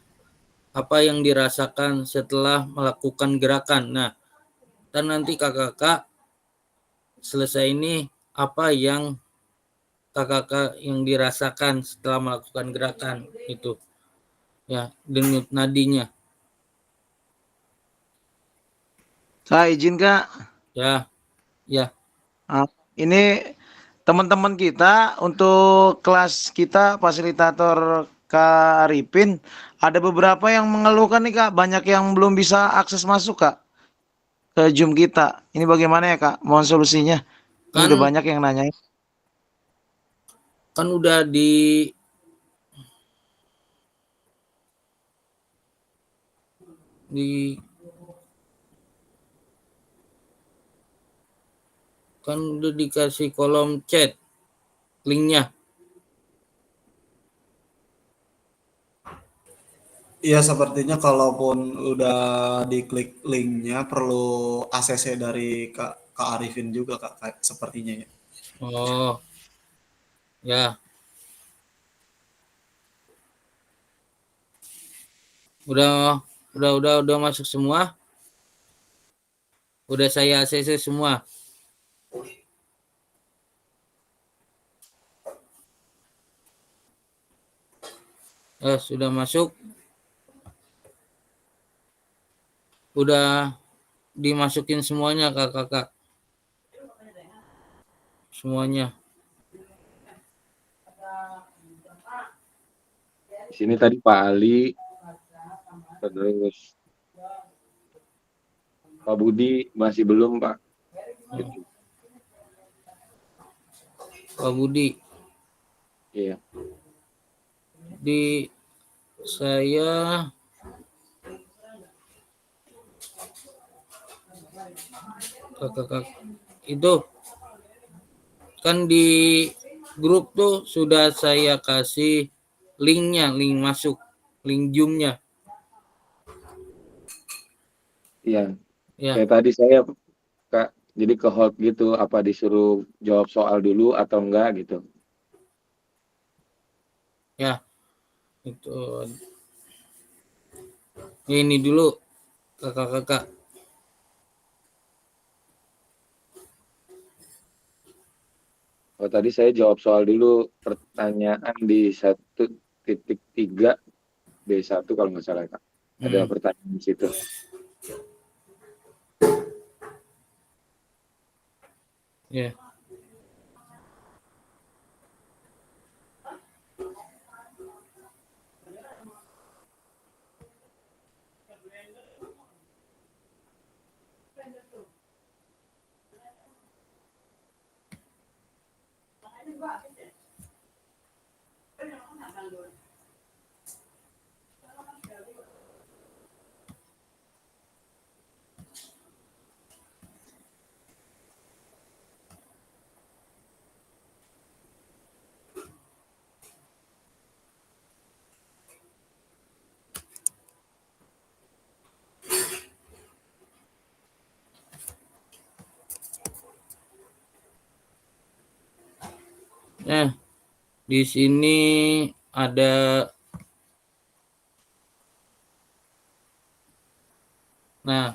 apa yang dirasakan setelah melakukan gerakan. Nah, dan nanti kakak selesai ini apa yang kakak yang dirasakan setelah melakukan gerakan itu ya denyut nadinya. Saya izin Kak. Ya, ya. Ini teman-teman kita untuk kelas kita fasilitator Kak Arifin ada beberapa yang mengeluhkan nih Kak, banyak yang belum bisa akses masuk Kak ke Zoom kita. Ini bagaimana ya Kak? Mohon solusinya. Ini udah banyak yang nanyain. Kan udah kan udah dikasih kolom chat linknya. Iya, sepertinya kalaupun udah diklik linknya perlu ACC dari Kak Arifin juga Kak, sepertinya ya. Oh, ya. Udah masuk semua. Udah saya ACC semua. Sudah masuk. Udah dimasukin semuanya kakak. Semuanya. Di sini tadi Pak Ali, terus Pak Budi masih belum Pak. Gitu. Pak Budi. Iya. Di saya kakak itu kan di grup tuh sudah saya kasih linknya, link masuk, link Zoom-nya. Iya. Ya. Kayak tadi saya Kak, jadi ke hold gitu, apa disuruh jawab soal dulu atau enggak gitu. Ya. Itu. Ini dulu kakak. Oh, tadi saya jawab soal dulu pertanyaan di 1.3 B1 kalau nggak salah Kak. Ada pertanyaan di situ. Ya. Di sini ada. Nah,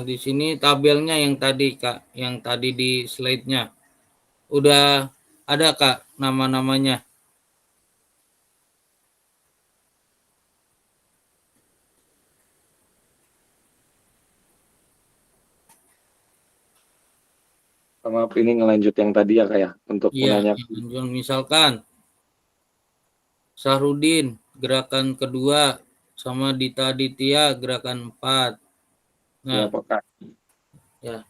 di sini tabelnya yang tadi Kak, yang tadi di slide-nya. Udah ada Kak nama-namanya. Maaf ini ngelanjut yang tadi ya Kak ya, untuk menanyakan. Misalkan Sahrudin gerakan kedua sama Dita Aditya gerakan 4. Ya Pak Kak. Ya.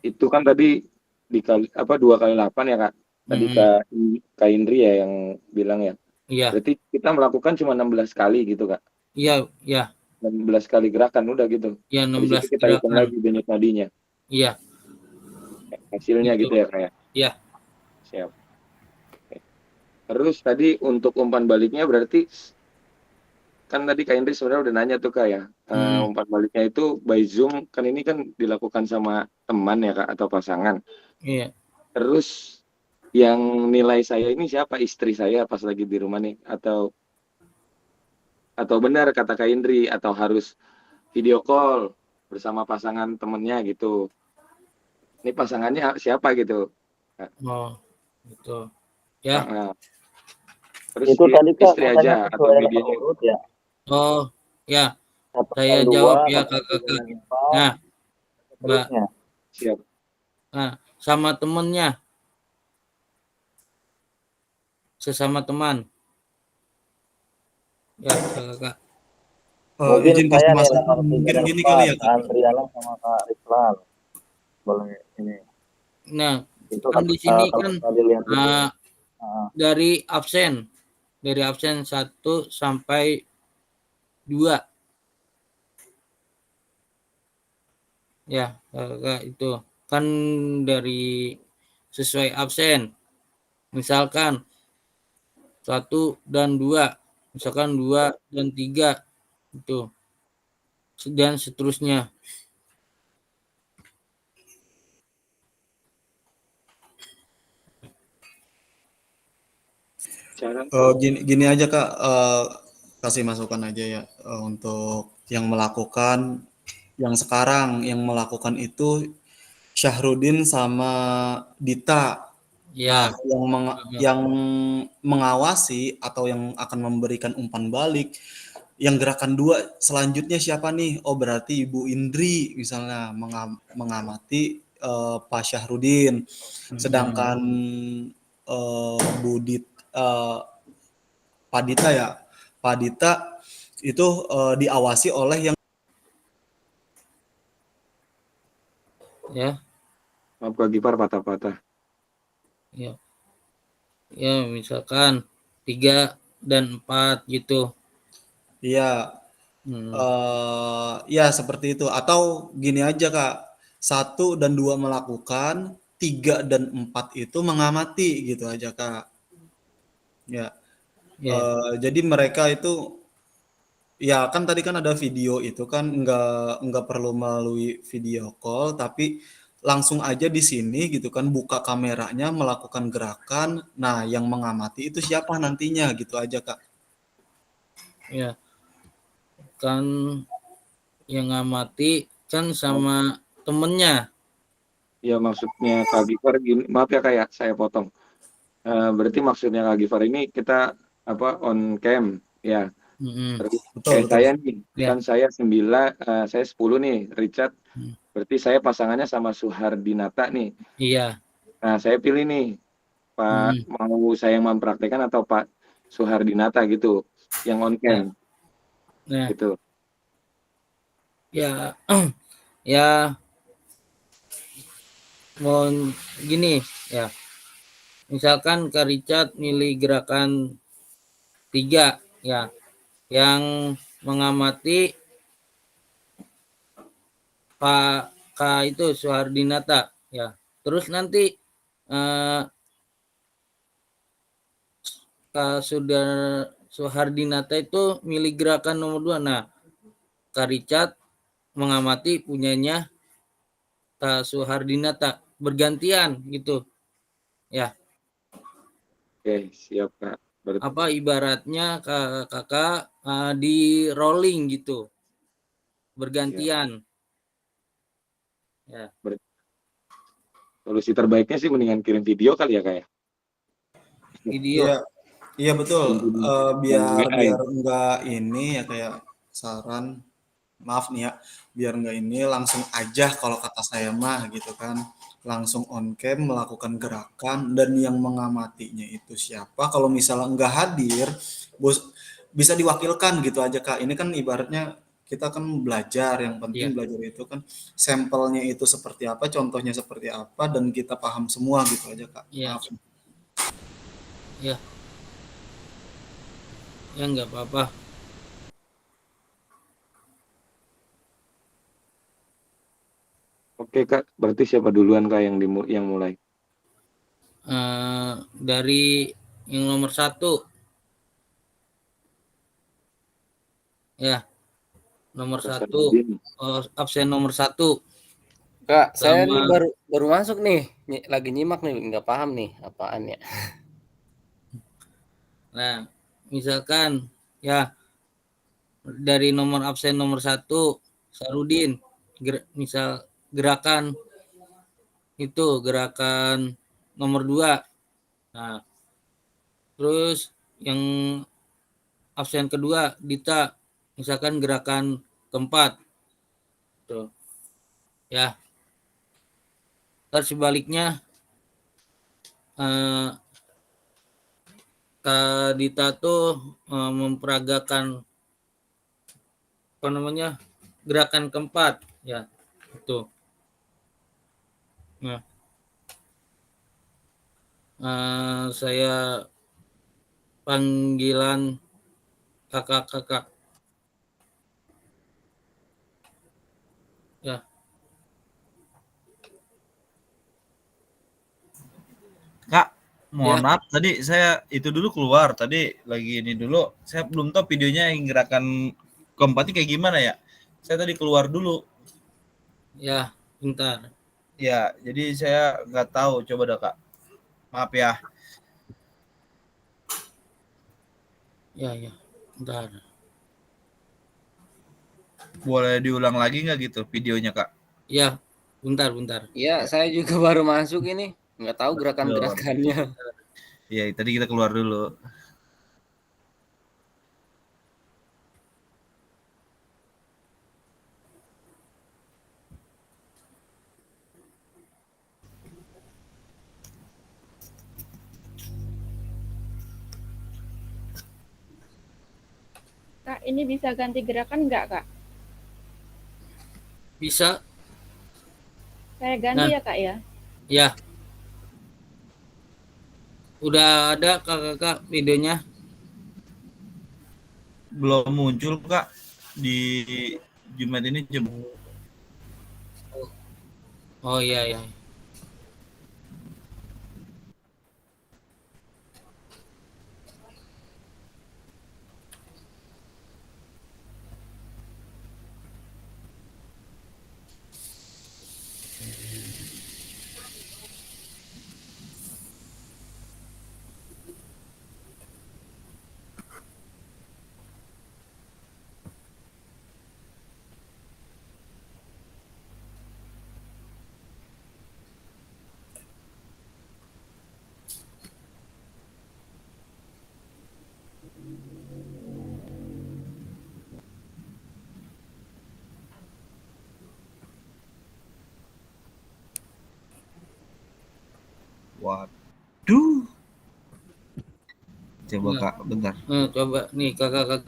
Itu kan tadi dikali 2 kali 8 ya Kak. Tadi Kak Indri ya yang bilang ya. Iya. Berarti kita melakukan cuma 16 kali gitu Kak. Iya. 16 kali gerakan udah gitu. Iya, 16 kita gerakan. hitung lagi denyut nadinya. Iya. Hasilnya gitu ya Kak ya. Iya. Siap. Oke. Terus tadi untuk umpan baliknya berarti kan tadi Kak Indri sebenarnya udah nanya tuh Kak ya. Umpan baliknya itu by Zoom kan ini kan dilakukan sama teman ya Kak atau pasangan. Iya. Terus yang nilai saya ini siapa? Istri saya pas lagi di rumah nih atau benar kata Kak Indri atau harus video call bersama pasangan temennya gitu. Ini pasangannya siapa gitu. Oh, gitu. Ya. Nah, terus itu tadi Kak istri aja atau videonya. Ya. Oh, ya. Saya jawab ya kakak. Nah, Mbak. Siap. Nah, sama temennya. Sesama teman. Ya, kakak. Izin kasih masuk, mungkin gini kali ya Kak. Andriana sama Kak Rizlan. Boleh ini. Nah, kan di sini kan dari absen 1 sampai 2. Ya, kakak itu kan dari sesuai absen. Misalkan 1 dan 2 misalkan 2 dan 3 itu dan seterusnya. Gini aja Kak, kasih masukan aja ya, untuk yang melakukan itu Syahrudin sama Dita. Nah, Ya. yang mengawasi atau yang akan memberikan umpan balik, yang gerakan 2 selanjutnya siapa nih? Oh, berarti Ibu Indri misalnya mengamati, Pak Syahrudin. Sedangkan, eee, Pak Dita ya, Pak Dita itu, diawasi oleh yang Ya. Maaf Kak Gifar patah-patah. Ya. Ya, misalkan 3 dan 4 gitu. Iya. Ya seperti itu atau gini aja Kak, 1 dan 2 melakukan, 3 dan 4 itu mengamati gitu aja Kak. Ya, Ya. jadi mereka itu ya kan tadi kan ada video itu kan nggak perlu melalui video call tapi langsung aja di sini gitu kan buka kameranya melakukan gerakan, nah yang mengamati itu siapa nantinya gitu aja Kak. Ya. Kan yang ngamati kan sama temennya. Ya maksudnya Kak Gifar gini, maaf ya Kak ya, saya potong. Berarti maksudnya Kak Gifar ini kita on cam ya. Terus Betul, betul. saya nih, Ya. kan saya 10 nih, Richard. Berarti saya pasangannya sama Suhardinata nih. Iya. Nah, saya pilih nih, Pak mau saya mempraktekkan atau Pak Suhardinata gitu, yang on cam. Nah, Gitu. ya, ya mau gini ya. Misalkan Kak Richard milih gerakan 3 ya, yang mengamati Pak itu Suhardinata ya. Terus nanti Kak Suhardinata itu milih gerakan nomor 2. Nah, Kak Richard mengamati punyanya Kak Suhardinata bergantian gitu. Ya. Oke, siap Kak. Ibaratnya kakak di rolling gitu. Bergantian. Ya. Solusi terbaiknya sih mendingan kirim video kali ya Kak ya. Video. Iya, iya betul. Biar WA. enggak ini ya kayak saran, maaf nih ya, biar enggak ini langsung aja kalau kata saya mah gitu kan. Langsung on cam melakukan gerakan dan yang mengamatinya itu siapa. Kalau misalnya enggak hadir, bisa diwakilkan gitu aja Kak. Ini kan ibaratnya kita kan belajar, yang penting Iya. belajar itu kan sampelnya itu seperti apa, contohnya seperti apa dan kita paham semua gitu aja Kak. Iya. Maaf. Ya. Ya enggak apa-apa. Oke Kak, berarti siapa duluan Kak yang mulai? Dari yang nomor 1. Ya. Nomor 1. Absen nomor 1. Kak, saya nih baru masuk nih, lagi nyimak nih, nggak paham nih apaan ya. Nah, misalkan ya dari nomor absen nomor 1 Sarudin, misal gerakan itu gerakan nomor 2. Nah, terus yang absen kedua Dita, misalkan gerakan keempat. Tuh. Ya. Terus sebaliknya Kak Dita tuh memperagakan gerakan keempat ya itu. Nah, saya panggilan kakak-kakak ya. Kak, Mohon maaf, tadi saya itu dulu keluar, tadi lagi ini dulu, saya belum tahu videonya yang gerakan keempatnya kayak gimana ya. Saya tadi keluar dulu. Ya, bentar. Ya, jadi saya nggak tahu, coba dah Kak. Maaf ya. Ya, bentar. Boleh diulang lagi nggak gitu videonya Kak? Ya, bentar. Iya, saya juga baru masuk ini, nggak tahu gerakan-gerakannya. Iya, tadi kita keluar dulu. Kak, ini bisa ganti gerakan nggak, Kak? Bisa. Saya ganti ya, Kak ya? Ya. Udah ada Kakak videonya? Belum muncul Kak di Jumat ini jam. Oh iya. Waduh. Coba Kak, bentar. Coba nih Kakak.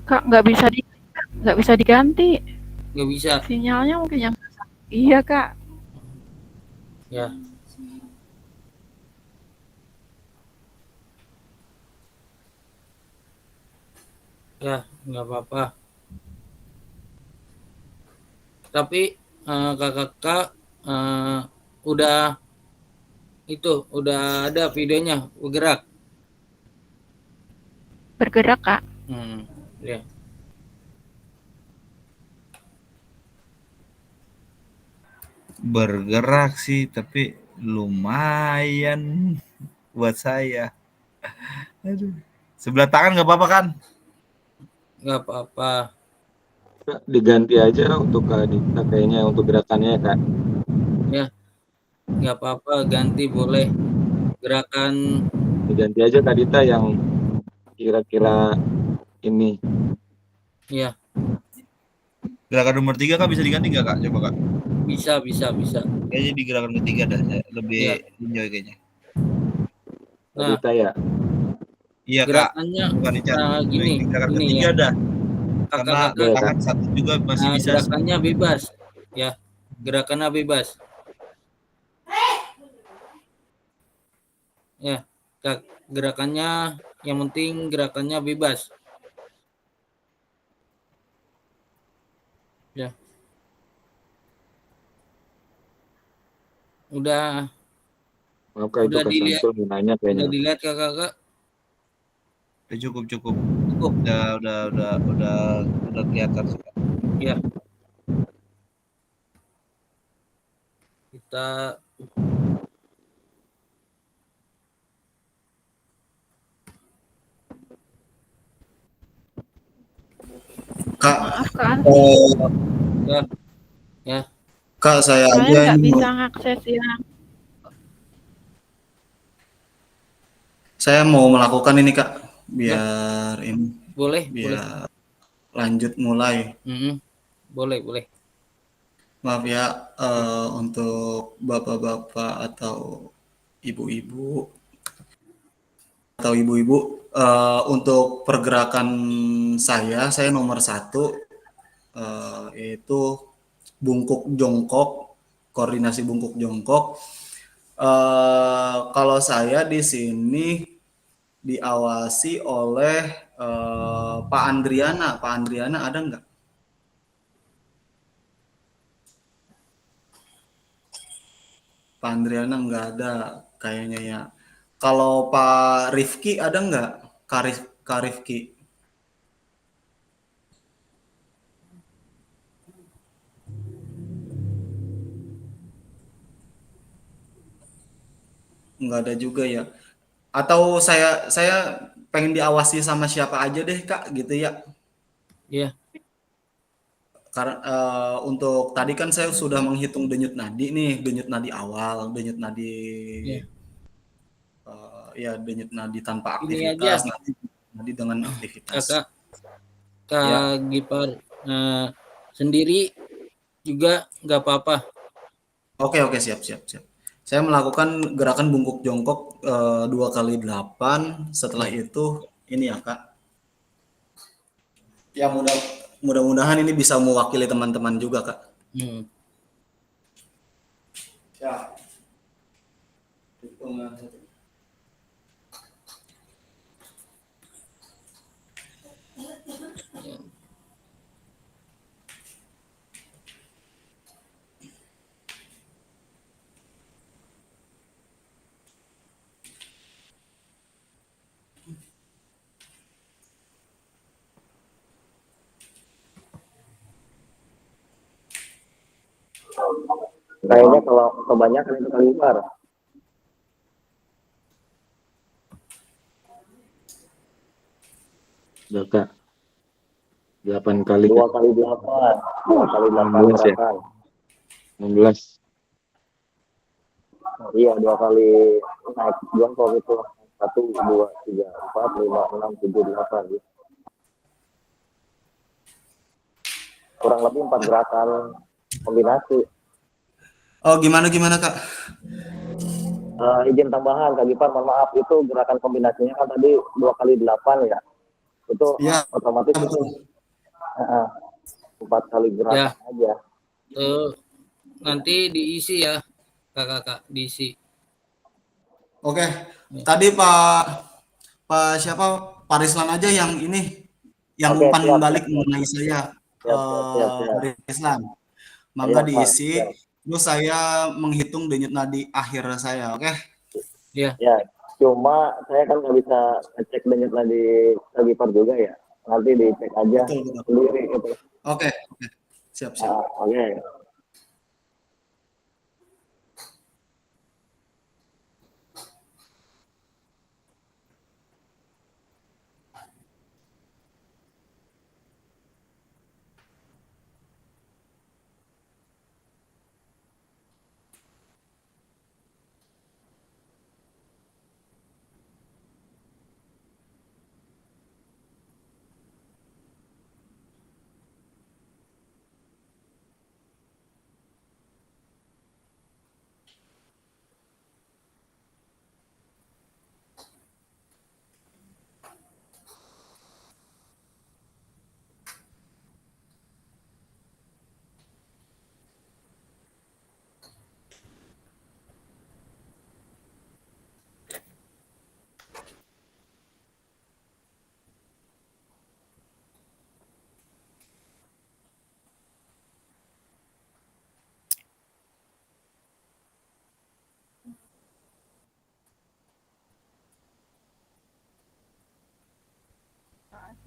Kak, nggak bisa diganti. Nggak bisa. Sinyalnya mungkin yang iya, Kak. Ya. Ya, nggak apa-apa. Tapi kakak udah ada videonya Bergerak, Kak. Ya. Bergerak sih, tapi lumayan buat saya. Aduh. Sebelah tangan nggak apa-apa kan? Nggak apa-apa. Diganti aja untuk Dita kayaknya untuk gerakannya Kak. Ya, nggak apa-apa, ganti boleh. Gerakan diganti aja Kak Dita yang kira-kira ini. Iya. Gerakan nomor 3 Kak bisa diganti nggak Kak? Coba Kak. Bisa. Kayaknya di gerakan ketiga dah lebih enjoy kayaknya. Nah, Dita ya. Iya gerakannya Kak. Gini ketiga ya. dah. Karena tangan satu juga masih bisa. Gerakannya bebas. Ya, gerakannya bebas. Ya, gerakannya yang penting gerakannya bebas. Ya. Udah. Udah dilihat. nanya kayaknya. Udah dilihat Kakak. Cukup. Udah kelihatan sih. Ya. Kita Kak, Maaf, Kak. Ya. Kak, saya nggak bisa ngakses yang. Saya mau melakukan ini Kak, biar ini. Boleh. Lanjut mulai. Boleh. Maaf ya untuk bapak-bapak atau ibu-ibu untuk pergerakan saya nomor 1 yaitu bungkuk jongkok, koordinasi bungkuk jongkok. Kalau saya di sini diawasi oleh Pak Andriana. Pak Andriana ada nggak? Pak Andriana nggak ada kayaknya ya. Kalau Pak Rifki ada nggak? Kak Rifki. Nggak ada juga ya. Atau saya pengen diawasi sama siapa aja deh Kak gitu ya. Iya. Karena untuk tadi kan saya sudah menghitung denyut nadi nih, denyut nadi awal, denyut nadi Iya. ya denyut nadi tanpa Ini aja, aktivitas, nadi dengan aktivitas. Kak Ya. Gipar sendiri juga nggak apa-apa. Oke, siap. Saya melakukan gerakan bungkuk jongkok 2 kali 8. Setelah itu ini ya Kak. Ya mudah-mudahan ini bisa mewakili teman-teman juga Kak. Ya. Hitungan 1. Kayaknya kalau kebanyakan itu Kak Gipar. Udah Kak. 8 kali. 2 kali 8. 2 kali 8 gerakan. 16. Iya, 2 kali naik jongkok itu. 1, 2, 3, 4, 5, 6, 7, 8 gitu. Kurang lebih 4 gerakan kombinasi. Oh, gimana Kak? Izin tambahan Kak Gipar, mohon maaf, itu gerakan kombinasinya kan tadi 2 kali 8 ya. Itu ya, otomatis betul. 4 kali gerakan Ya. aja. Nanti diisi ya, Kakak, diisi. Oke. Tadi Pak siapa? Pak Rislan aja yang ini yang umpan balik mengenai saya. Pak Rislan. Mangga diisi. Terus saya menghitung denyut nadi akhir saya, oke? Iya. Ya, cuma saya kan nggak bisa ngecek denyut nadi Kak Gipar juga ya. Nanti dicek aja sendiri gitu. Oke. Siap. Oke.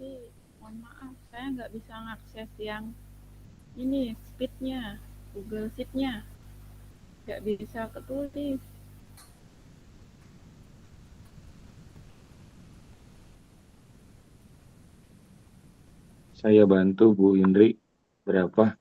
Sih, mohon maaf, saya nggak bisa ngakses yang ini speednya, Google Sheet-nya, nggak bisa ketulis. Saya bantu Bu Indri. Berapa?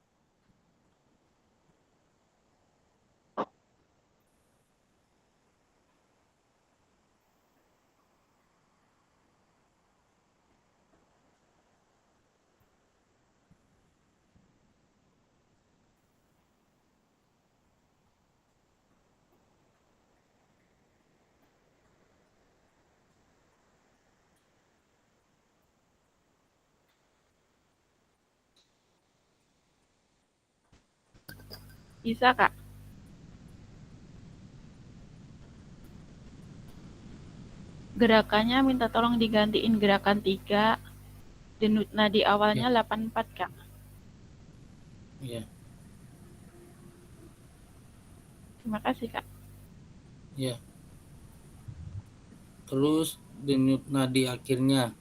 Bisa, Kak? Gerakannya minta tolong digantiin gerakan 3, denyut nadi awalnya 84, Kak. Iya. Terima kasih, Kak. Ya. Terus denyut nadi akhirnya.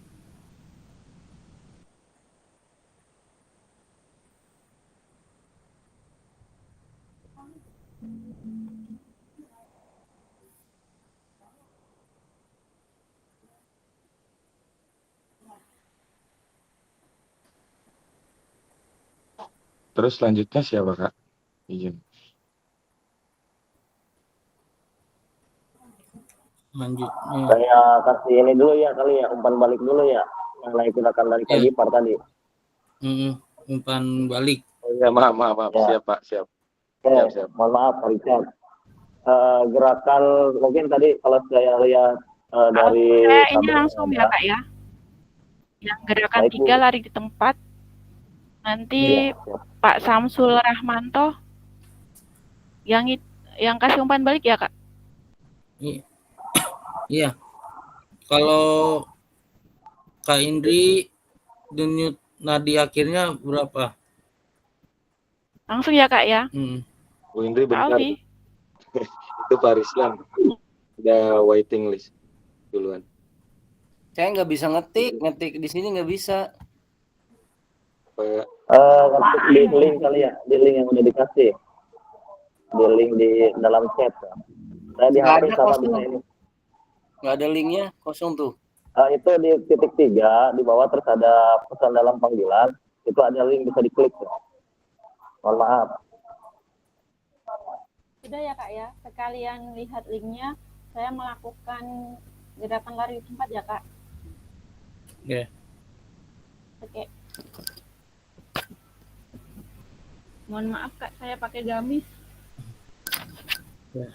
Terus selanjutnya siapa, Kak? Izin. Lanjutnya. Saya kasih ini dulu ya kali ya, umpan balik dulu ya, yang naikin akan dari Kak Gipar tadi. Umpan balik. Oh iya, maaf. Ya. Siap, Pak. Siap. Siap. Mohon maaf, Pak Richard. Gerakan mungkin tadi kalau saya lihat dari Saya ini langsung ya, Kak ya. Yang gerakan 3 lari di tempat. Nanti Pak Samsul Rahmanto yang kasih umpan balik ya, Kak? Iya. Kalau Kak Indri denyut nadi akhirnya berapa? Langsung ya, Kak ya. Bu Indri bentar. Itu Pak Rislan. Udah waiting list duluan. Saya nggak bisa ngetik di sini nggak bisa. Ngetik di link kali ya, di link yang udah dikasih, di link di dalam chat. Saya di HP sama bisa ini. Nggak ada linknya, kosong tuh. Itu di titik 3 di bawah terus ada pesan dalam panggilan, itu ada link bisa diklik. Mohon maaf. Sudah ya, Kak ya. Sekalian lihat linknya, saya melakukan gerakan lari di tempat ya, Kak. Ya. Oke. Mohon maaf, Kak, saya pakai gamis. Ya.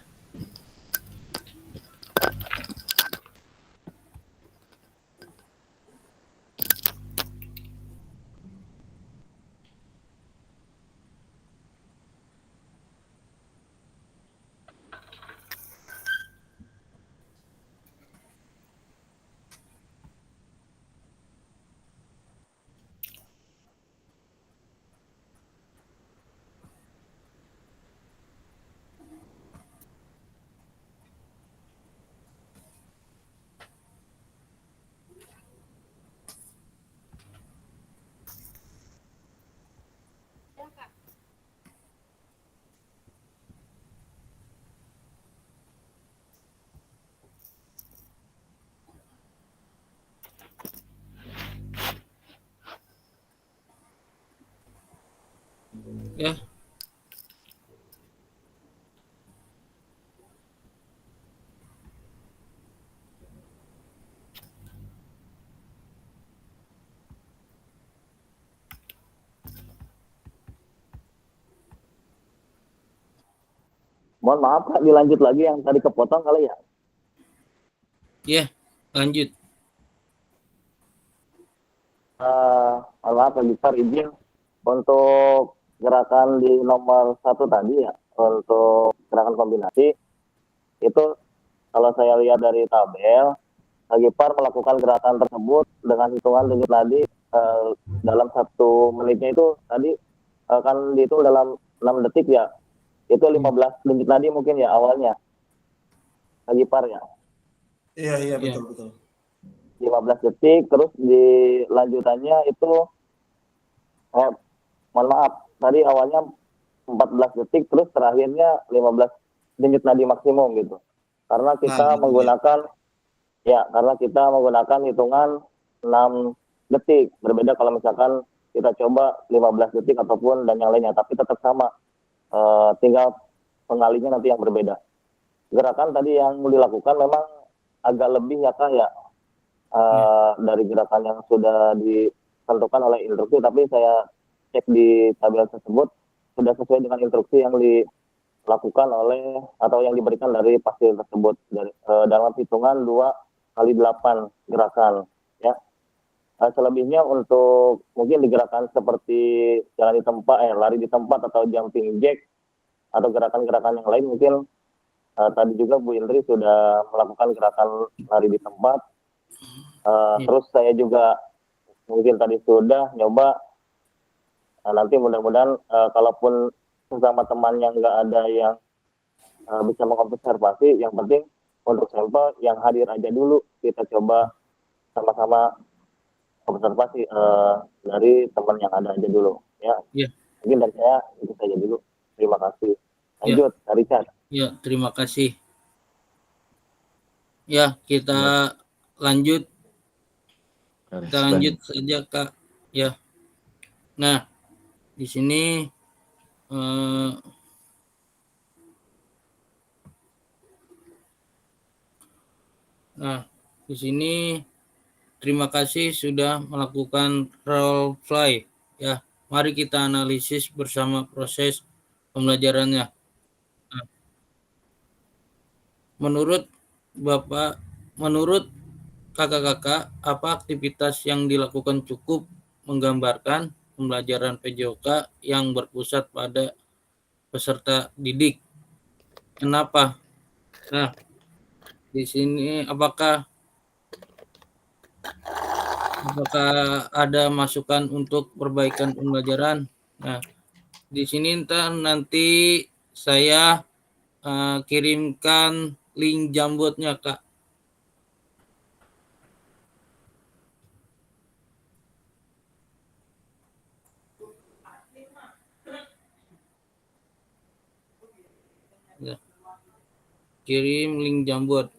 Ya. Mohon maaf Kak, dilanjut lagi yang tadi kepotong kali ya. Ya, lanjut. Mohon maaf Kak Gipar, izin untuk gerakan di nomor 1 tadi ya, untuk gerakan kombinasi itu kalau saya lihat dari tabel, Kak Gipar melakukan gerakan tersebut dengan hitungan denyut nadi dalam 1 menitnya itu tadi kan dihitung dalam 6 detik ya. Itu 15 denyut nadi mungkin ya awalnya. Kak Gipar ya. Iya betul. 15 detik terus di lanjutannya itu mohon maaf tadi awalnya 14 detik terus terakhirnya 15 denyut nadi maksimum gitu. Karena kita menggunakan karena kita menggunakan hitungan 6 detik. Berbeda kalau misalkan kita coba 15 detik ataupun dan yang lainnya, tapi tetap sama. Tinggal pengalinya nanti yang berbeda. Gerakan tadi yang dilakukan memang agak lebih ya Kak ya dari gerakan yang sudah ditentukan oleh instruksi, tapi saya cek di tabel tersebut sudah sesuai dengan instruksi yang dilakukan oleh atau yang diberikan dari pasir tersebut dari dalam hitungan 2x8 gerakan ya. Selebihnya untuk mungkin di gerakan seperti jalan di tempat, lari di tempat atau jumping jack atau gerakan-gerakan yang lain mungkin tadi juga Bu Indri sudah melakukan gerakan lari di tempat. Terus saya juga mungkin tadi sudah nyoba. Nanti mudah-mudahan kalaupun sesama teman yang nggak ada yang bisa mengobservasi, yang penting untuk sampel yang hadir aja dulu, kita coba sama-sama observasi dari teman yang ada aja dulu ya. Mungkin dari saya itu saja dulu. Terima kasih. Lanjut, Richard. Ya, terima kasih. Ya, kita lanjut. Kita lanjut saja, Kak. Ya. Nah, di sini terima kasih sudah melakukan role play ya. Mari kita analisis bersama proses pembelajarannya. Nah, menurut kakak-kakak, apa aktivitas yang dilakukan cukup menggambarkan pembelajaran PJOK yang berpusat pada peserta didik? Kenapa? Nah, di sini apakah ada masukan untuk perbaikan pembelajaran? Nah, di sini nanti saya kirimkan link Jambotnya, Kak. Ya. Kirim link Jambot.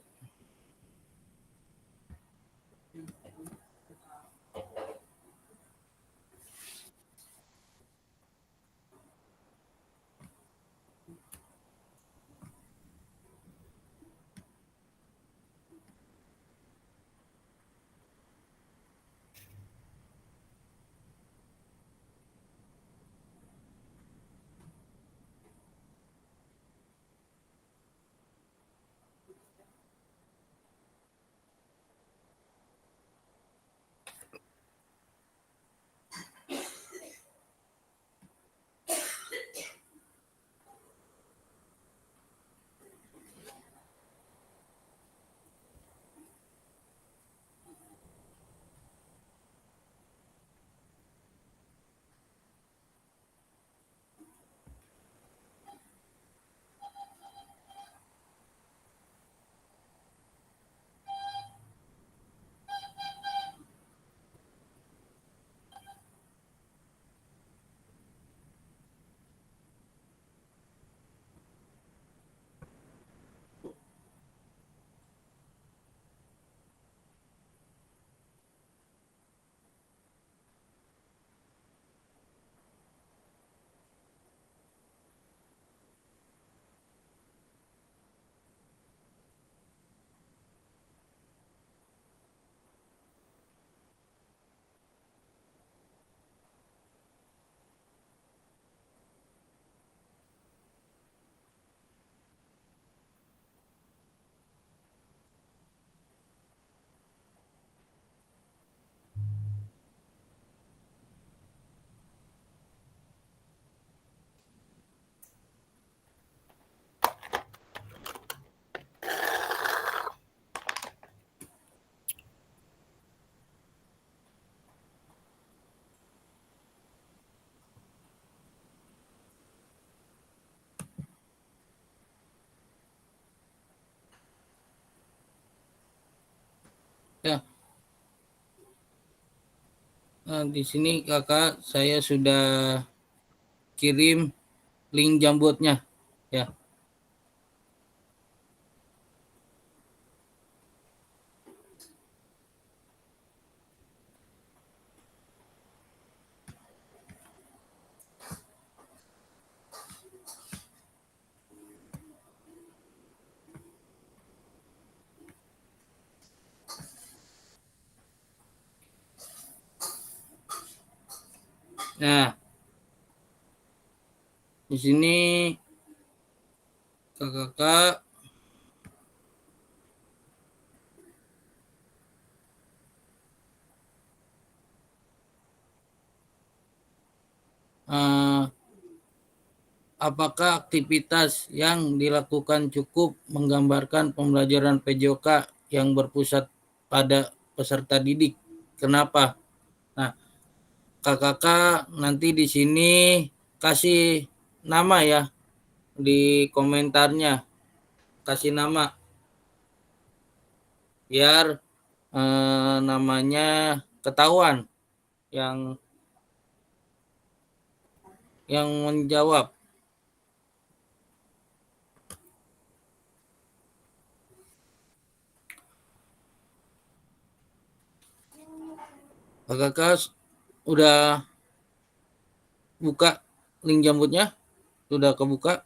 Ya. Nah, di sini Kakak saya sudah kirim link Jambotnya ya. Nah, di sini kakak apakah aktivitas yang dilakukan cukup menggambarkan pembelajaran PJOK yang berpusat pada peserta didik? Kenapa? Nah, kakak nanti di sini kasih nama ya di komentarnya, kasih nama biar namanya ketahuan yang menjawab. Kakak udah buka link jambutnya? Sudah kebuka?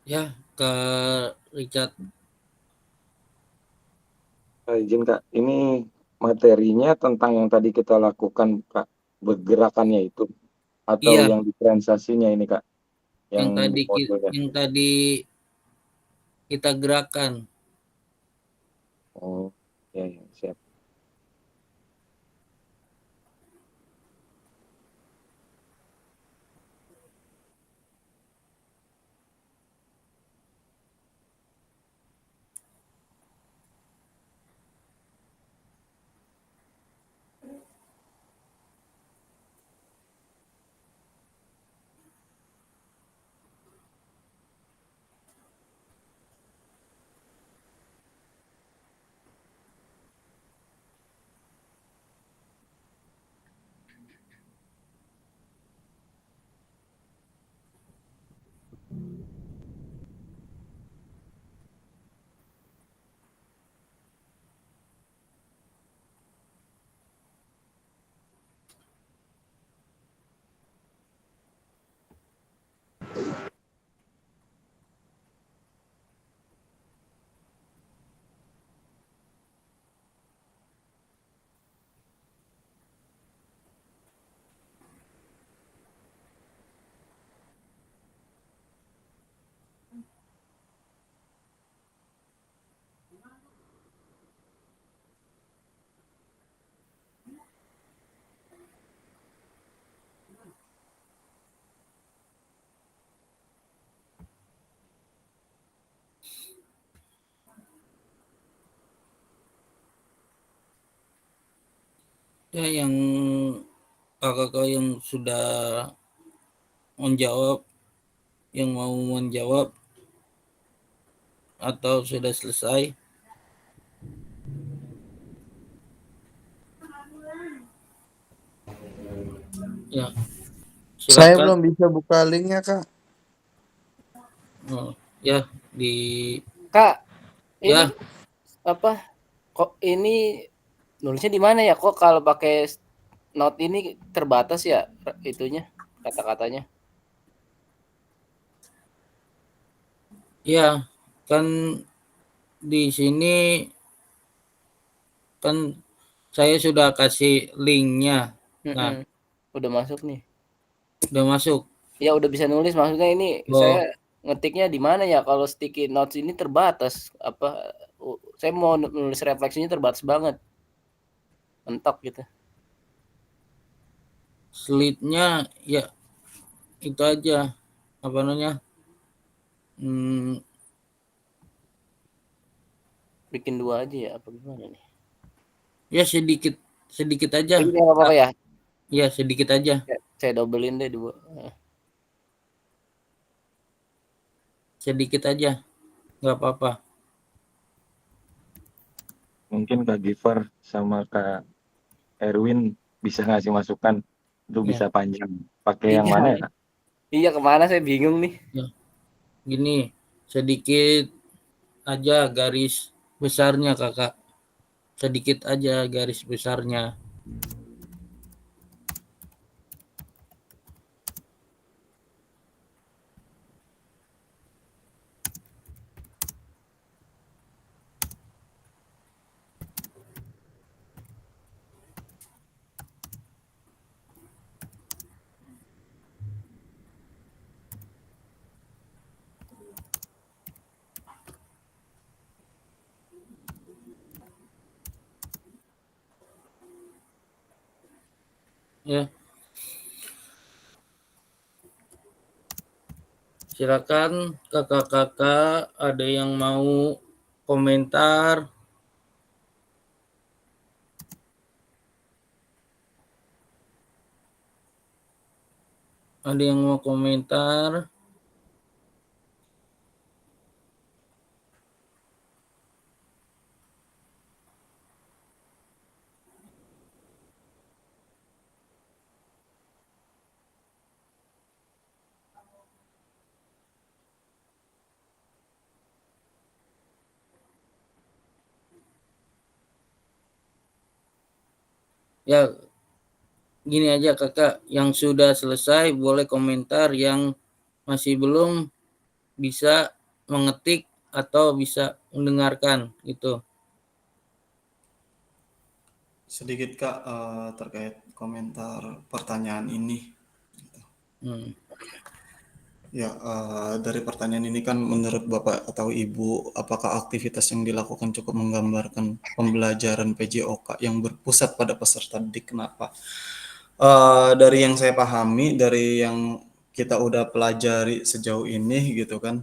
Ya, ke Richard. Izin Kak, ini materinya tentang yang tadi kita lakukan Kak, bergerakannya itu atau Iya, yang diferensiasinya ini Kak, yang yang di modulnya? tadi kita gerakan. Oh, ya, ya, siap. Ya, yang kakak yang sudah menjawab yang mau menjawab atau sudah selesai? Ya, Saya silakan. belum bisa buka linknya, Kak. Oh, ya di Kak, ini ya apa? Kok ini nulisnya di mana ya? Kok kalau pakai note ini terbatas ya itunya kata-katanya? ya kan di sini kan saya sudah kasih linknya. Nah, Udah masuk nih. udah masuk. Ya udah bisa nulis, maksudnya ini saya ngetiknya di mana ya? Kalau sticky notes ini terbatas apa? Saya mau nulis refleksinya terbatas banget. Mentok gitu. Slide-nya ya itu aja apa namanya? Bikin 2 aja ya apa gimana nih? Ya sedikit aja. Ini enggak apa-apa ya? Iya, sedikit aja. Saya dobelin deh 2. Sedikit aja. Nggak apa-apa. Mungkin Kak Giver sama Kak Erwin bisa ngasih masukan itu bisa panjang. Pakai yang mana ya, Kak? Iya, kemana saya bingung nih. Ya. Gini, sedikit aja garis besarnya, Kakak. Sedikit aja garis besarnya. Ya. Silakan kakak-kakak ada yang mau komentar. Ada yang mau komentar? Ya, gini aja kakak, yang sudah selesai boleh komentar, yang masih belum bisa mengetik atau bisa mendengarkan gitu. Sedikit Kak terkait komentar pertanyaan ini. Ya, dari pertanyaan ini kan menurut Bapak atau Ibu, apakah aktivitas yang dilakukan cukup menggambarkan pembelajaran PJOK yang berpusat pada peserta didik? Kenapa? Dari yang saya pahami, dari yang kita udah pelajari sejauh ini gitu kan,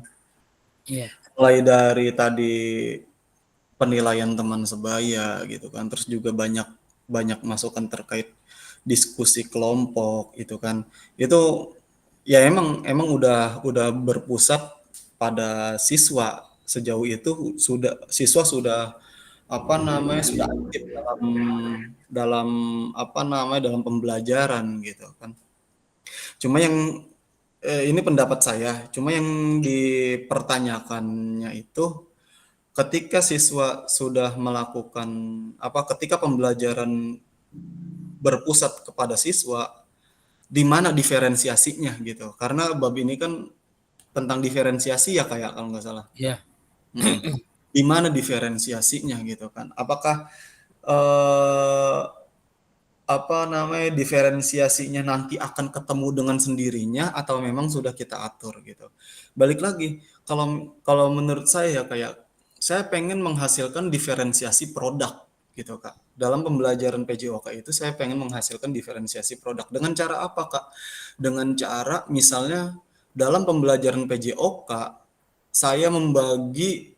mulai dari tadi penilaian teman sebaya gitu kan, terus juga banyak masukan terkait diskusi kelompok itu kan, itu ya emang udah berpusat pada siswa. Sejauh itu siswa sudah sudah aktif dalam dalam pembelajaran gitu kan. Cuma yang ini pendapat saya, cuma yang dipertanyakannya itu ketika siswa sudah melakukan ketika pembelajaran berpusat kepada siswa, di mana diferensiasinya gitu. Karena bab ini kan tentang diferensiasi ya kayak kalau nggak salah. Iya. Di mana diferensiasinya gitu kan. Apakah diferensiasinya nanti akan ketemu dengan sendirinya atau memang sudah kita atur gitu. Balik lagi, kalau menurut saya kayak saya pengen menghasilkan diferensiasi produk gitu Kak. Dalam pembelajaran PJOK itu saya pengen menghasilkan diferensiasi produk. Dengan cara apa Kak? Dengan cara misalnya dalam pembelajaran PJOK saya membagi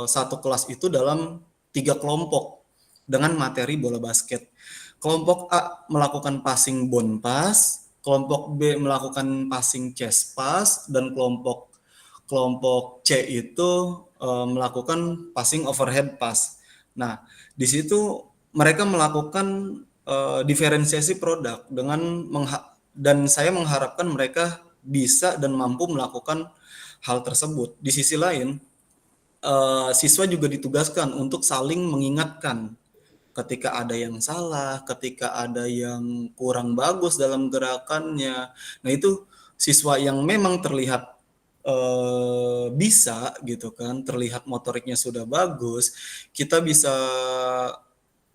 satu kelas itu dalam 3 kelompok dengan materi bola basket. Kelompok A melakukan passing bounce pass, kelompok B melakukan passing chest pass, dan kelompok C itu melakukan passing overhead pass. Nah, di situ mereka melakukan diferensiasi produk dan saya mengharapkan mereka bisa dan mampu melakukan hal tersebut. Di sisi lain, siswa juga ditugaskan untuk saling mengingatkan ketika ada yang salah, ketika ada yang kurang bagus dalam gerakannya. Nah, itu siswa yang memang terlihat bisa gitu kan, terlihat motoriknya sudah bagus, kita bisa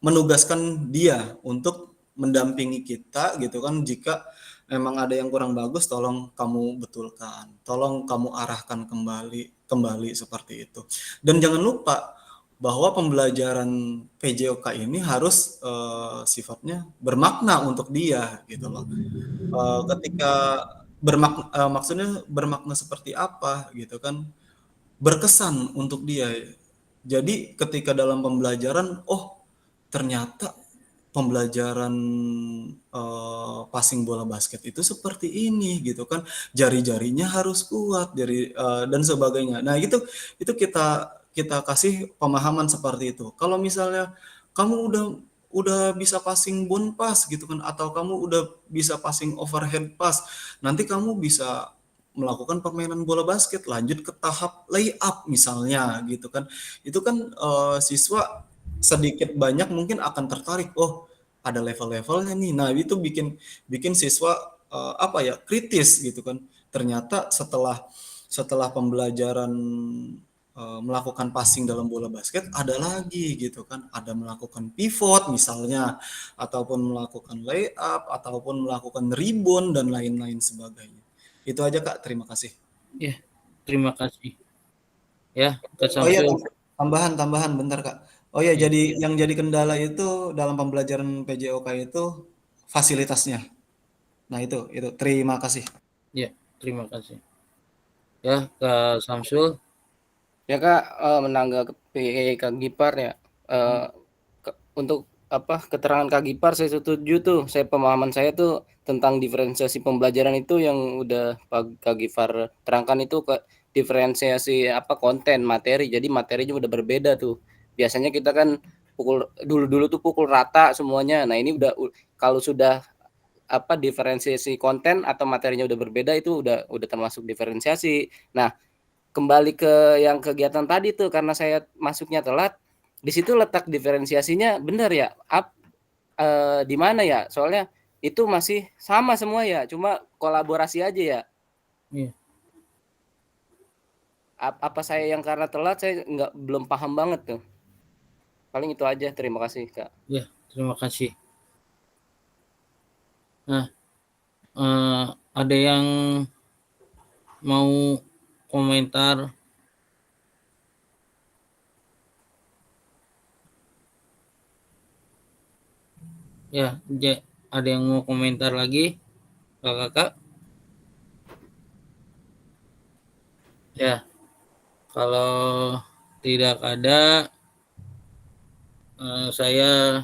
menugaskan dia untuk mendampingi kita gitu kan. Jika memang ada yang kurang bagus, tolong kamu betulkan, tolong kamu arahkan kembali seperti itu. Dan jangan lupa bahwa pembelajaran PJOK ini harus sifatnya bermakna untuk dia gitu loh. Ketika maksudnya bermakna seperti apa gitu kan, berkesan untuk dia. Jadi ketika dalam pembelajaran, oh ternyata pembelajaran passing bola basket itu seperti ini gitu kan, jari-jarinya harus kuat, dan sebagainya. Nah, itu kita kasih pemahaman seperti itu. Kalau misalnya kamu udah bisa passing bound pass gitu kan, atau kamu udah bisa passing overhead pass, nanti kamu bisa melakukan permainan bola basket, lanjut ke tahap layup misalnya gitu kan. Itu kan siswa sedikit banyak mungkin akan tertarik, oh ada level-levelnya nih. Nah, itu bikin siswa kritis gitu kan. Ternyata setelah pembelajaran melakukan passing dalam bola basket, ada lagi gitu kan, ada melakukan pivot misalnya, ataupun melakukan layup, ataupun melakukan rebound dan lain-lain sebagainya. Itu aja Kak, terima kasih. Ya, terima kasih. Ya, Oh iya, tambahan bentar Kak. Oh iya, jadi yang jadi kendala itu dalam pembelajaran PJOK itu fasilitasnya. Nah, itu terima kasih. Ya, terima kasih. Ya, Kak Samsul. Ya Kak, menanggapi Kak Gipar ya, untuk keterangan Kak Gipar saya setuju tuh. Pemahaman saya tuh tentang diferensiasi pembelajaran itu yang udah Kak Gipar terangkan itu, ke diferensiasi konten materi. Jadi materinya udah berbeda tuh. Biasanya kita kan dulu tuh pukul rata semuanya. Nah, ini udah kalau sudah diferensiasi konten atau materinya udah berbeda, itu udah termasuk diferensiasi. Nah, kembali ke yang kegiatan tadi tuh, karena saya masuknya telat, di situ letak diferensiasinya benar ya, di mana ya, soalnya itu masih sama semua ya, cuma kolaborasi aja ya. Iya. Apa saya yang karena telat, saya belum paham banget tuh. Paling itu aja, terima kasih Kak. Ya, terima kasih. Nah, ada yang mau komentar? Ya, ada yang mau komentar lagi, Kakak? Ya, kalau tidak ada, saya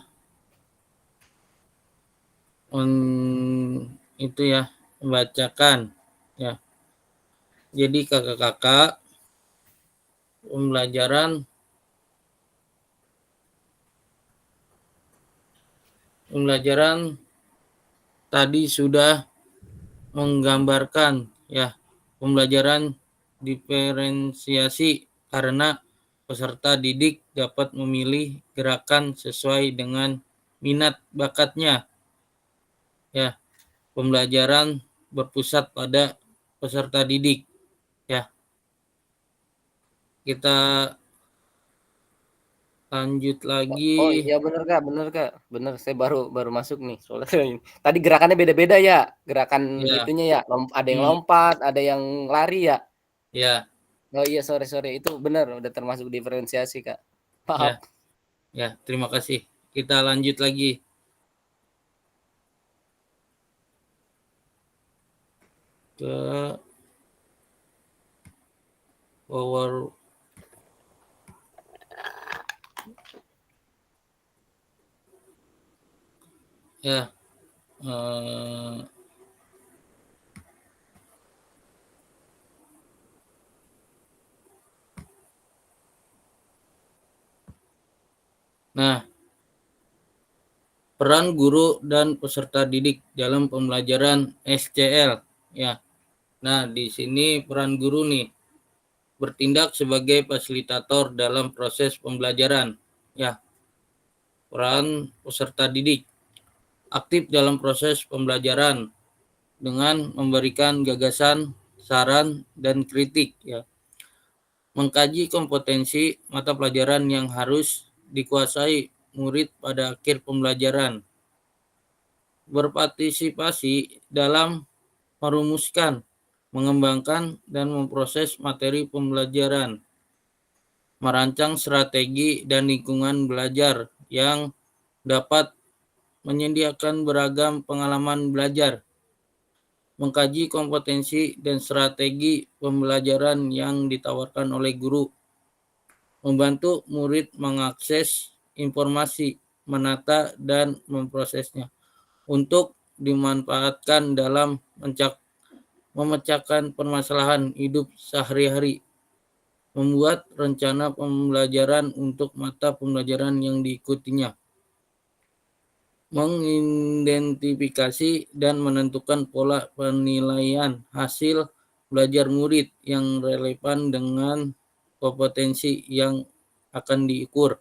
itu ya, membacakan ya. Jadi kakak-kakak, pembelajaran tadi sudah menggambarkan ya, pembelajaran diferensiasi karena peserta didik dapat memilih gerakan sesuai dengan minat bakatnya. Ya, pembelajaran berpusat pada peserta didik. Ya, kita lanjut lagi. Oh iya, benar Kak, benar. Saya baru masuk nih, soalnya tadi gerakannya beda-beda ya, gerakan itunya ya, ada yang lompat, ada yang lari ya. Ya. Oh iya, sorry, itu benar, udah termasuk diferensiasi Kak. Maaf. Ya, terima kasih. Kita lanjut lagi. Ke power ya, Nah, peran guru dan peserta didik dalam pembelajaran SCL ya. Nah, di sini peran guru nih bertindak sebagai fasilitator dalam proses pembelajaran ya. Peran peserta didik aktif dalam proses pembelajaran dengan memberikan gagasan, saran, dan kritik ya. Mengkaji kompetensi mata pelajaran yang harus dikuasai murid pada akhir pembelajaran. Berpartisipasi dalam merumuskan, mengembangkan, dan memproses materi pembelajaran. Merancang strategi dan lingkungan belajar yang dapat menyediakan beragam pengalaman belajar. Mengkaji kompetensi dan strategi pembelajaran yang ditawarkan oleh guru. Membantu murid mengakses informasi, menata, dan memprosesnya untuk dimanfaatkan dalam memecahkan permasalahan hidup sehari-hari. Membuat rencana pembelajaran untuk mata pembelajaran yang diikutinya. Mengidentifikasi dan menentukan pola penilaian hasil belajar murid yang relevan dengan kompetensi yang akan diukur.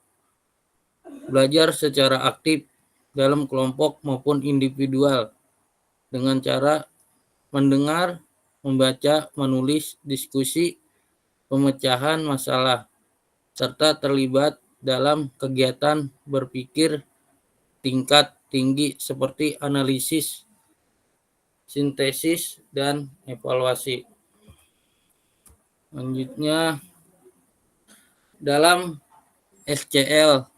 Belajar secara aktif dalam kelompok maupun individual dengan cara mendengar, membaca, menulis, diskusi, pemecahan masalah, serta terlibat dalam kegiatan berpikir tingkat tinggi seperti analisis, sintesis, dan evaluasi. Selanjutnya, dalam SCL,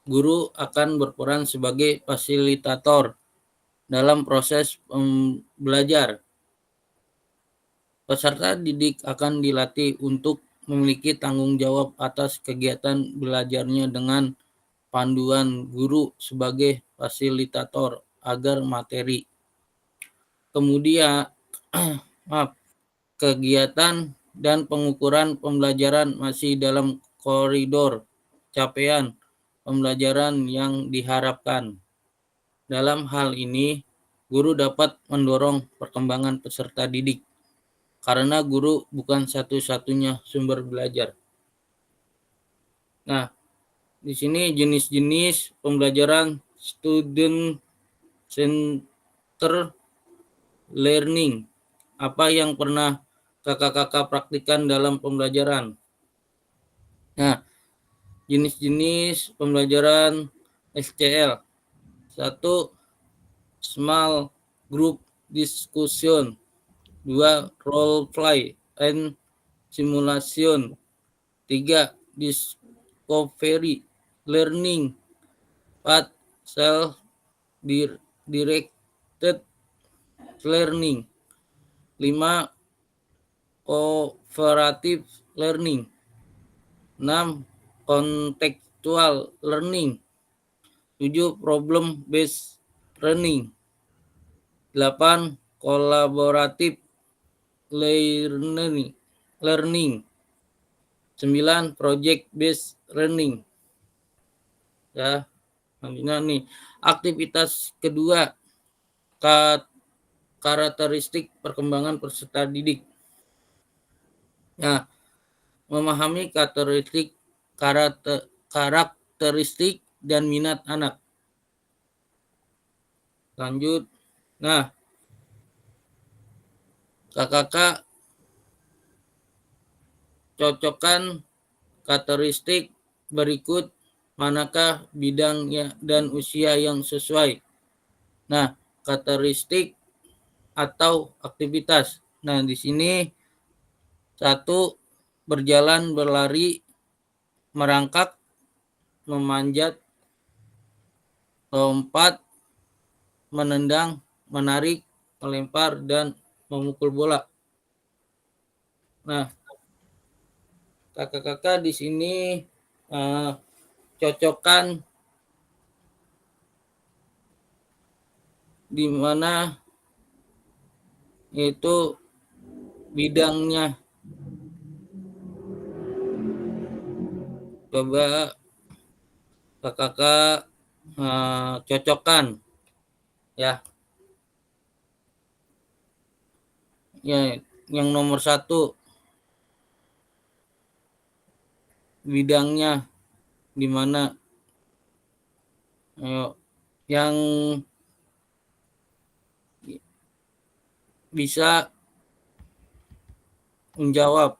guru akan berperan sebagai fasilitator dalam proses belajar. Peserta didik akan dilatih untuk memiliki tanggung jawab atas kegiatan belajarnya dengan panduan guru sebagai fasilitator agar materi. Kemudian, kegiatan dan pengukuran pembelajaran masih dalam koridor capaian pembelajaran yang diharapkan. Dalam hal ini, guru dapat mendorong perkembangan peserta didik, karena guru bukan satu-satunya sumber belajar. Nah, di sini jenis-jenis pembelajaran student center learning. Apa yang pernah kakak-kakak praktikkan dalam pembelajaran? Nah, jenis-jenis pembelajaran SCL. 1. Small group discussion. 2. Role play and simulation. 3. Discovery learning. 4. Self-directed learning. 5. Cooperative learning. 6. Contextual learning. 7. Problem based learning. 8. Collaborative learning. 9. Project based learning. Ya, selanjutnya nih, aktivitas kedua, karakteristik perkembangan peserta didik. Nah, memahami karakteristik dan minat anak. Lanjut. Nah, kakak cocokkan karakteristik berikut, manakah bidangnya dan usia yang sesuai. Nah, karakteristik atau aktivitas. Nah, di sini 1. Berjalan, berlari, merangkak, memanjat, lompat, menendang, menarik, melempar, dan memukul bola. Nah, kakak-kakak di sini cocokkan di mana itu bidangnya. Coba kakak cocokkan ya. Ya, yang nomor 1 bidangnya di mana. Ayo, yang bisa menjawab,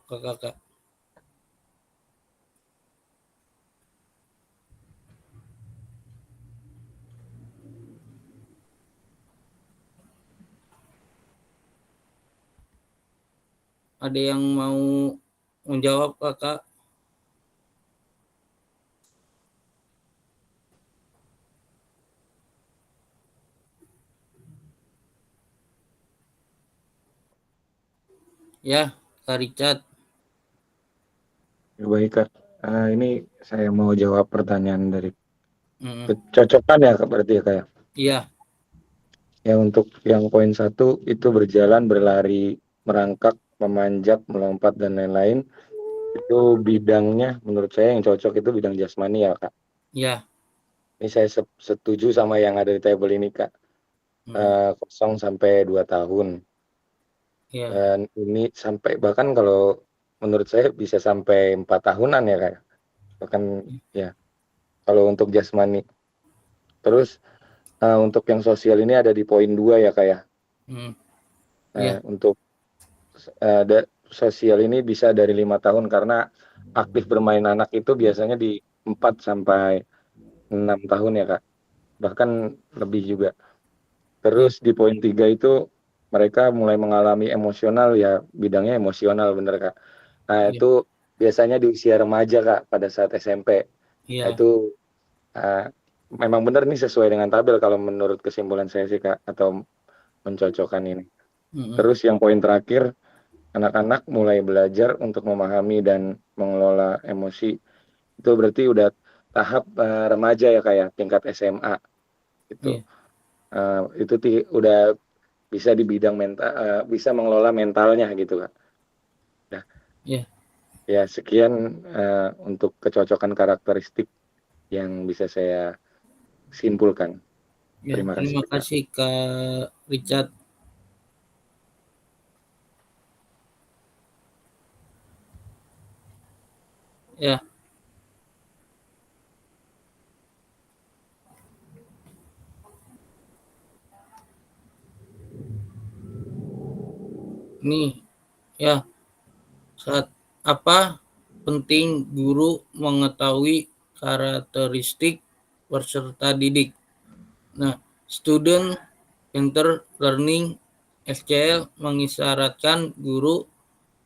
kakak. Ada yang mau menjawab, kakak? Ya, Kak Richard. Baik, Kak. Ini saya mau jawab pertanyaan dari kecocokan ya, Kak, berarti ya, Kak? Iya. Ya, untuk yang poin 1 itu berjalan, berlari, merangkak, memanjat, melompat, dan lain-lain. Itu bidangnya menurut saya yang cocok itu bidang jasmani ya, Kak. Iya. Ini saya setuju sama yang ada di tabel ini, Kak. 0 sampai 2 tahun. Iya. Dan ini sampai bahkan kalau menurut saya bisa sampai 4 tahunan ya, Kak. Bahkan ya, kalau untuk jasmani. Terus untuk yang sosial ini ada di poin 2 ya, Kak ya. Untuk sosial ini bisa dari 5 tahun karena aktif bermain anak itu biasanya di 4 sampai 6 tahun ya, Kak. Bahkan lebih juga. Terus di poin 3 itu mereka mulai mengalami emosional ya, bidangnya emosional bener, Kak. Nah, itu biasanya di usia remaja, Kak, pada saat SMP. Nah, itu memang benar nih sesuai dengan tabel kalau menurut kesimpulan saya sih, Kak, atau mencocokkan ini. Terus yang poin terakhir, anak-anak mulai belajar untuk memahami dan mengelola emosi. Itu berarti udah tahap remaja ya, Kak ya, tingkat SMA. Gitu. Itu udah bisa di bidang mental, bisa mengelola mentalnya gitu, Kak. Nah, ya sekian untuk kecocokan karakteristik yang bisa saya simpulkan. Terima kasih, Kak Richard. Ya. Nih, ya. Saat apa penting guru mengetahui karakteristik peserta didik. Nah, Student Centered Learning SCL mengisyaratkan guru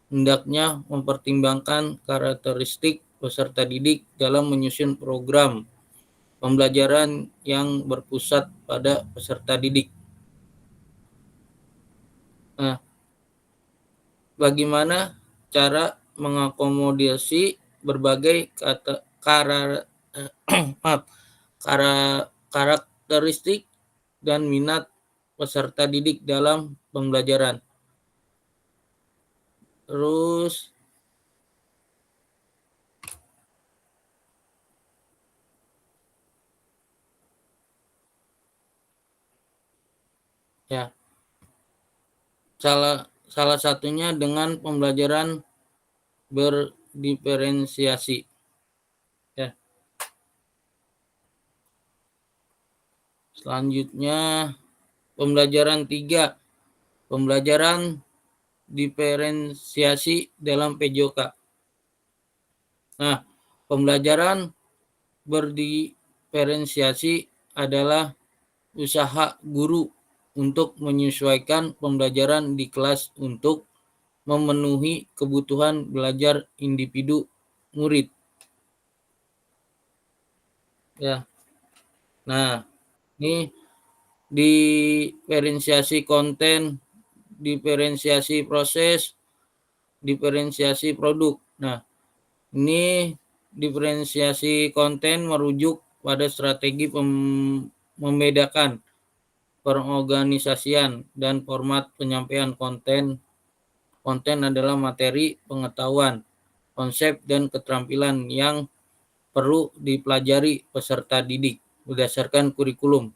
hendaknya mempertimbangkan karakteristik peserta didik dalam menyusun program pembelajaran yang berpusat pada peserta didik. Nah, bagaimana cara mengakomodasi berbagai karakteristik dan minat peserta didik dalam pembelajaran. Terus ya, salah satunya dengan pembelajaran berdiferensiasi. Ya. Selanjutnya pembelajaran 3, pembelajaran diferensiasi dalam PJOK. Nah, pembelajaran berdiferensiasi adalah usaha guru untuk menyesuaikan pembelajaran di kelas untuk memenuhi kebutuhan belajar individu murid. Ya. Nah, ini diferensiasi konten, diferensiasi proses, diferensiasi produk. Nah, ini diferensiasi konten merujuk pada strategi membedakan pengorganisasian dan format penyampaian konten. Konten adalah materi pengetahuan. konsep dan keterampilan yang perlu dipelajari peserta didik berdasarkan kurikulum.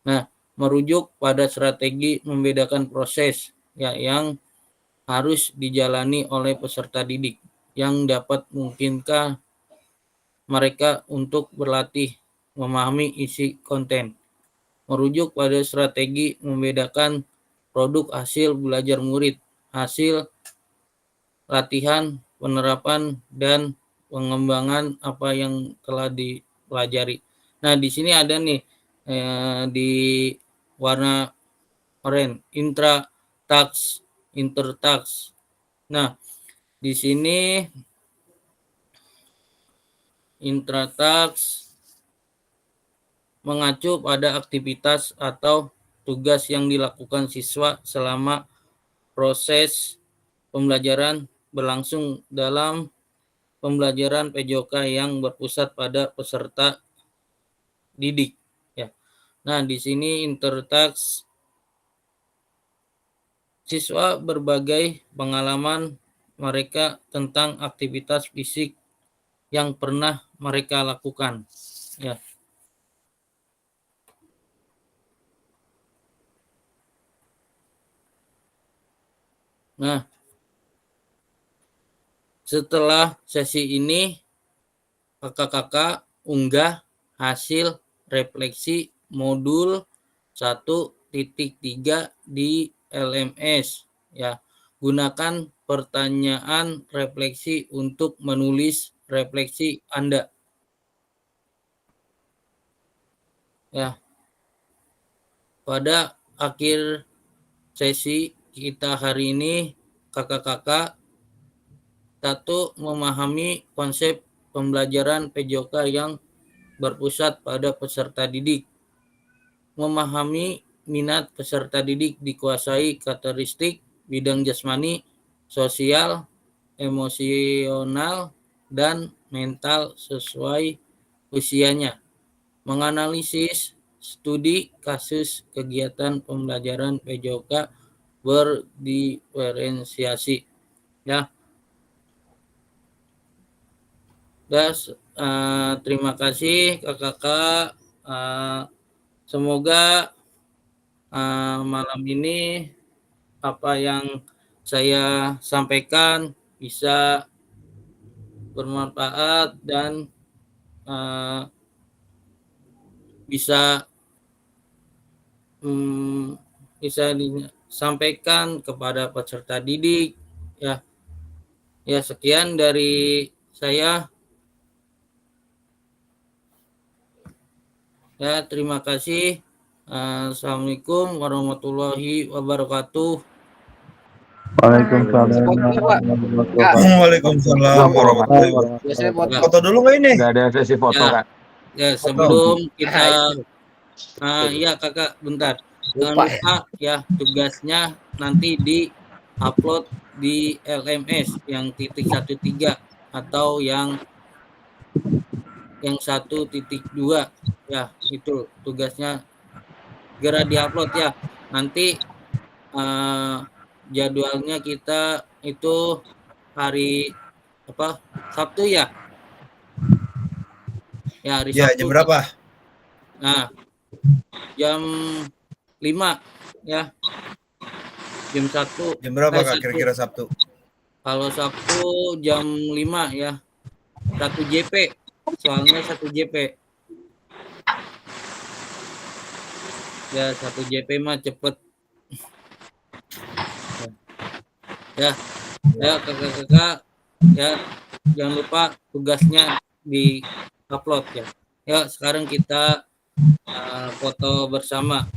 Nah, merujuk pada strategi membedakan proses ya yang harus dijalani oleh peserta didik yang dapat memungkinkan mereka untuk berlatih memahami isi konten. Merujuk pada strategi membedakan produk hasil belajar murid, hasil latihan, penerapan, dan pengembangan apa yang telah dipelajari. Nah, di sini ada nih di warna oranye, intertax. Nah, di sini intratax mengacu pada aktivitas atau tugas yang dilakukan siswa selama proses pembelajaran berlangsung dalam pembelajaran PJOK yang berpusat pada peserta didik. Ya. Nah, di sini intertax siswa berbagai pengalaman mereka tentang aktivitas fisik yang pernah mereka lakukan. Ya. Nah, setelah sesi ini, kakak-kakak unggah hasil refleksi modul 1.3 di LMS. Ya, gunakan pertanyaan refleksi untuk menulis refleksi Anda. Ya, pada akhir sesi kita hari ini, kakak-kakak satu, memahami konsep pembelajaran PJOK yang berpusat pada peserta didik. Memahami minat peserta didik dikuasai karakteristik bidang jasmani, sosial, emosional, dan mental sesuai usianya. Menganalisis studi kasus kegiatan pembelajaran PJOK berdiferensiasi. Ya. Terima kasih kakak-kakak. Semoga malam ini apa yang saya sampaikan bisa bermanfaat dan bisa disampaikan kepada peserta didik. Ya, sekian dari saya. Ya, terima kasih. Assalamualaikum warahmatullahi wabarakatuh. Waalaikumsalam warahmatullahi wabarakatuh. Foto dulu nggak ini? Nggak ada sesi foto, Ya. Kak. Ya, sebelum kita iya kakak, bentar. Jangan lupa ya tugasnya nanti di upload di LMS yang .13 atau yang 1.2 ya, itu tugasnya segera diupload ya. Nanti jadwalnya kita itu hari apa? Sabtu ya? Ya, hari Ya, Sabtu. jam berapa? Nah, jam 5 ya. Jam 1. Jam berapa Kak kira-kira Sabtu? Kalau Sabtu jam 5 ya. 1 JP. Soalnya 1 JP. Ya, 1 JP mah cepet. Ya, kakak-kakak ya, jangan lupa tugasnya di upload ya. Ya, sekarang kita foto bersama.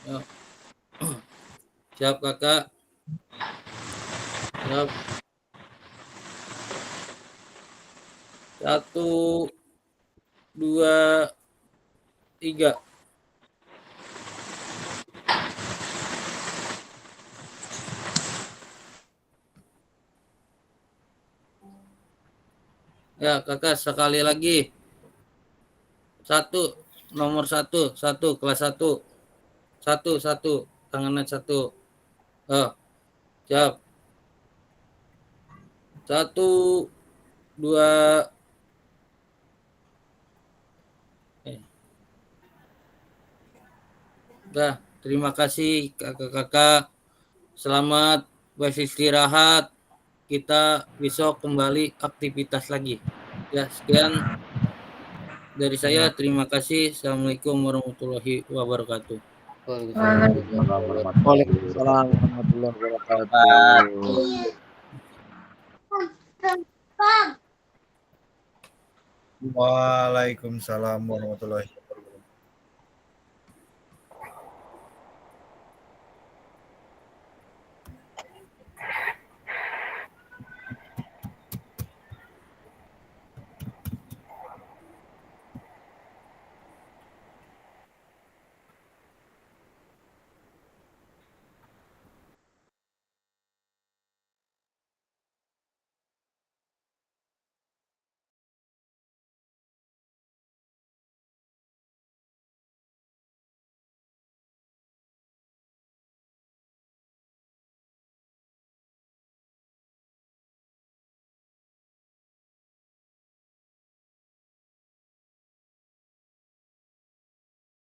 Ya. Siap kakak. Siap. 1, 2, 3. Ya kakak, sekali lagi. 1, nomor 1, kelas 1. 1, tangannya 1. Siap. 1, 2. Udah, terima kasih kakak-kakak. Selamat beristirahat. Kita besok kembali aktivitas lagi. Ya, sekian dari saya. Terima kasih. Assalamualaikum warahmatullahi wabarakatuh. Waalaikumsalam warahmatullahi wabarakatuh. Waalaikumsalam warahmatullahi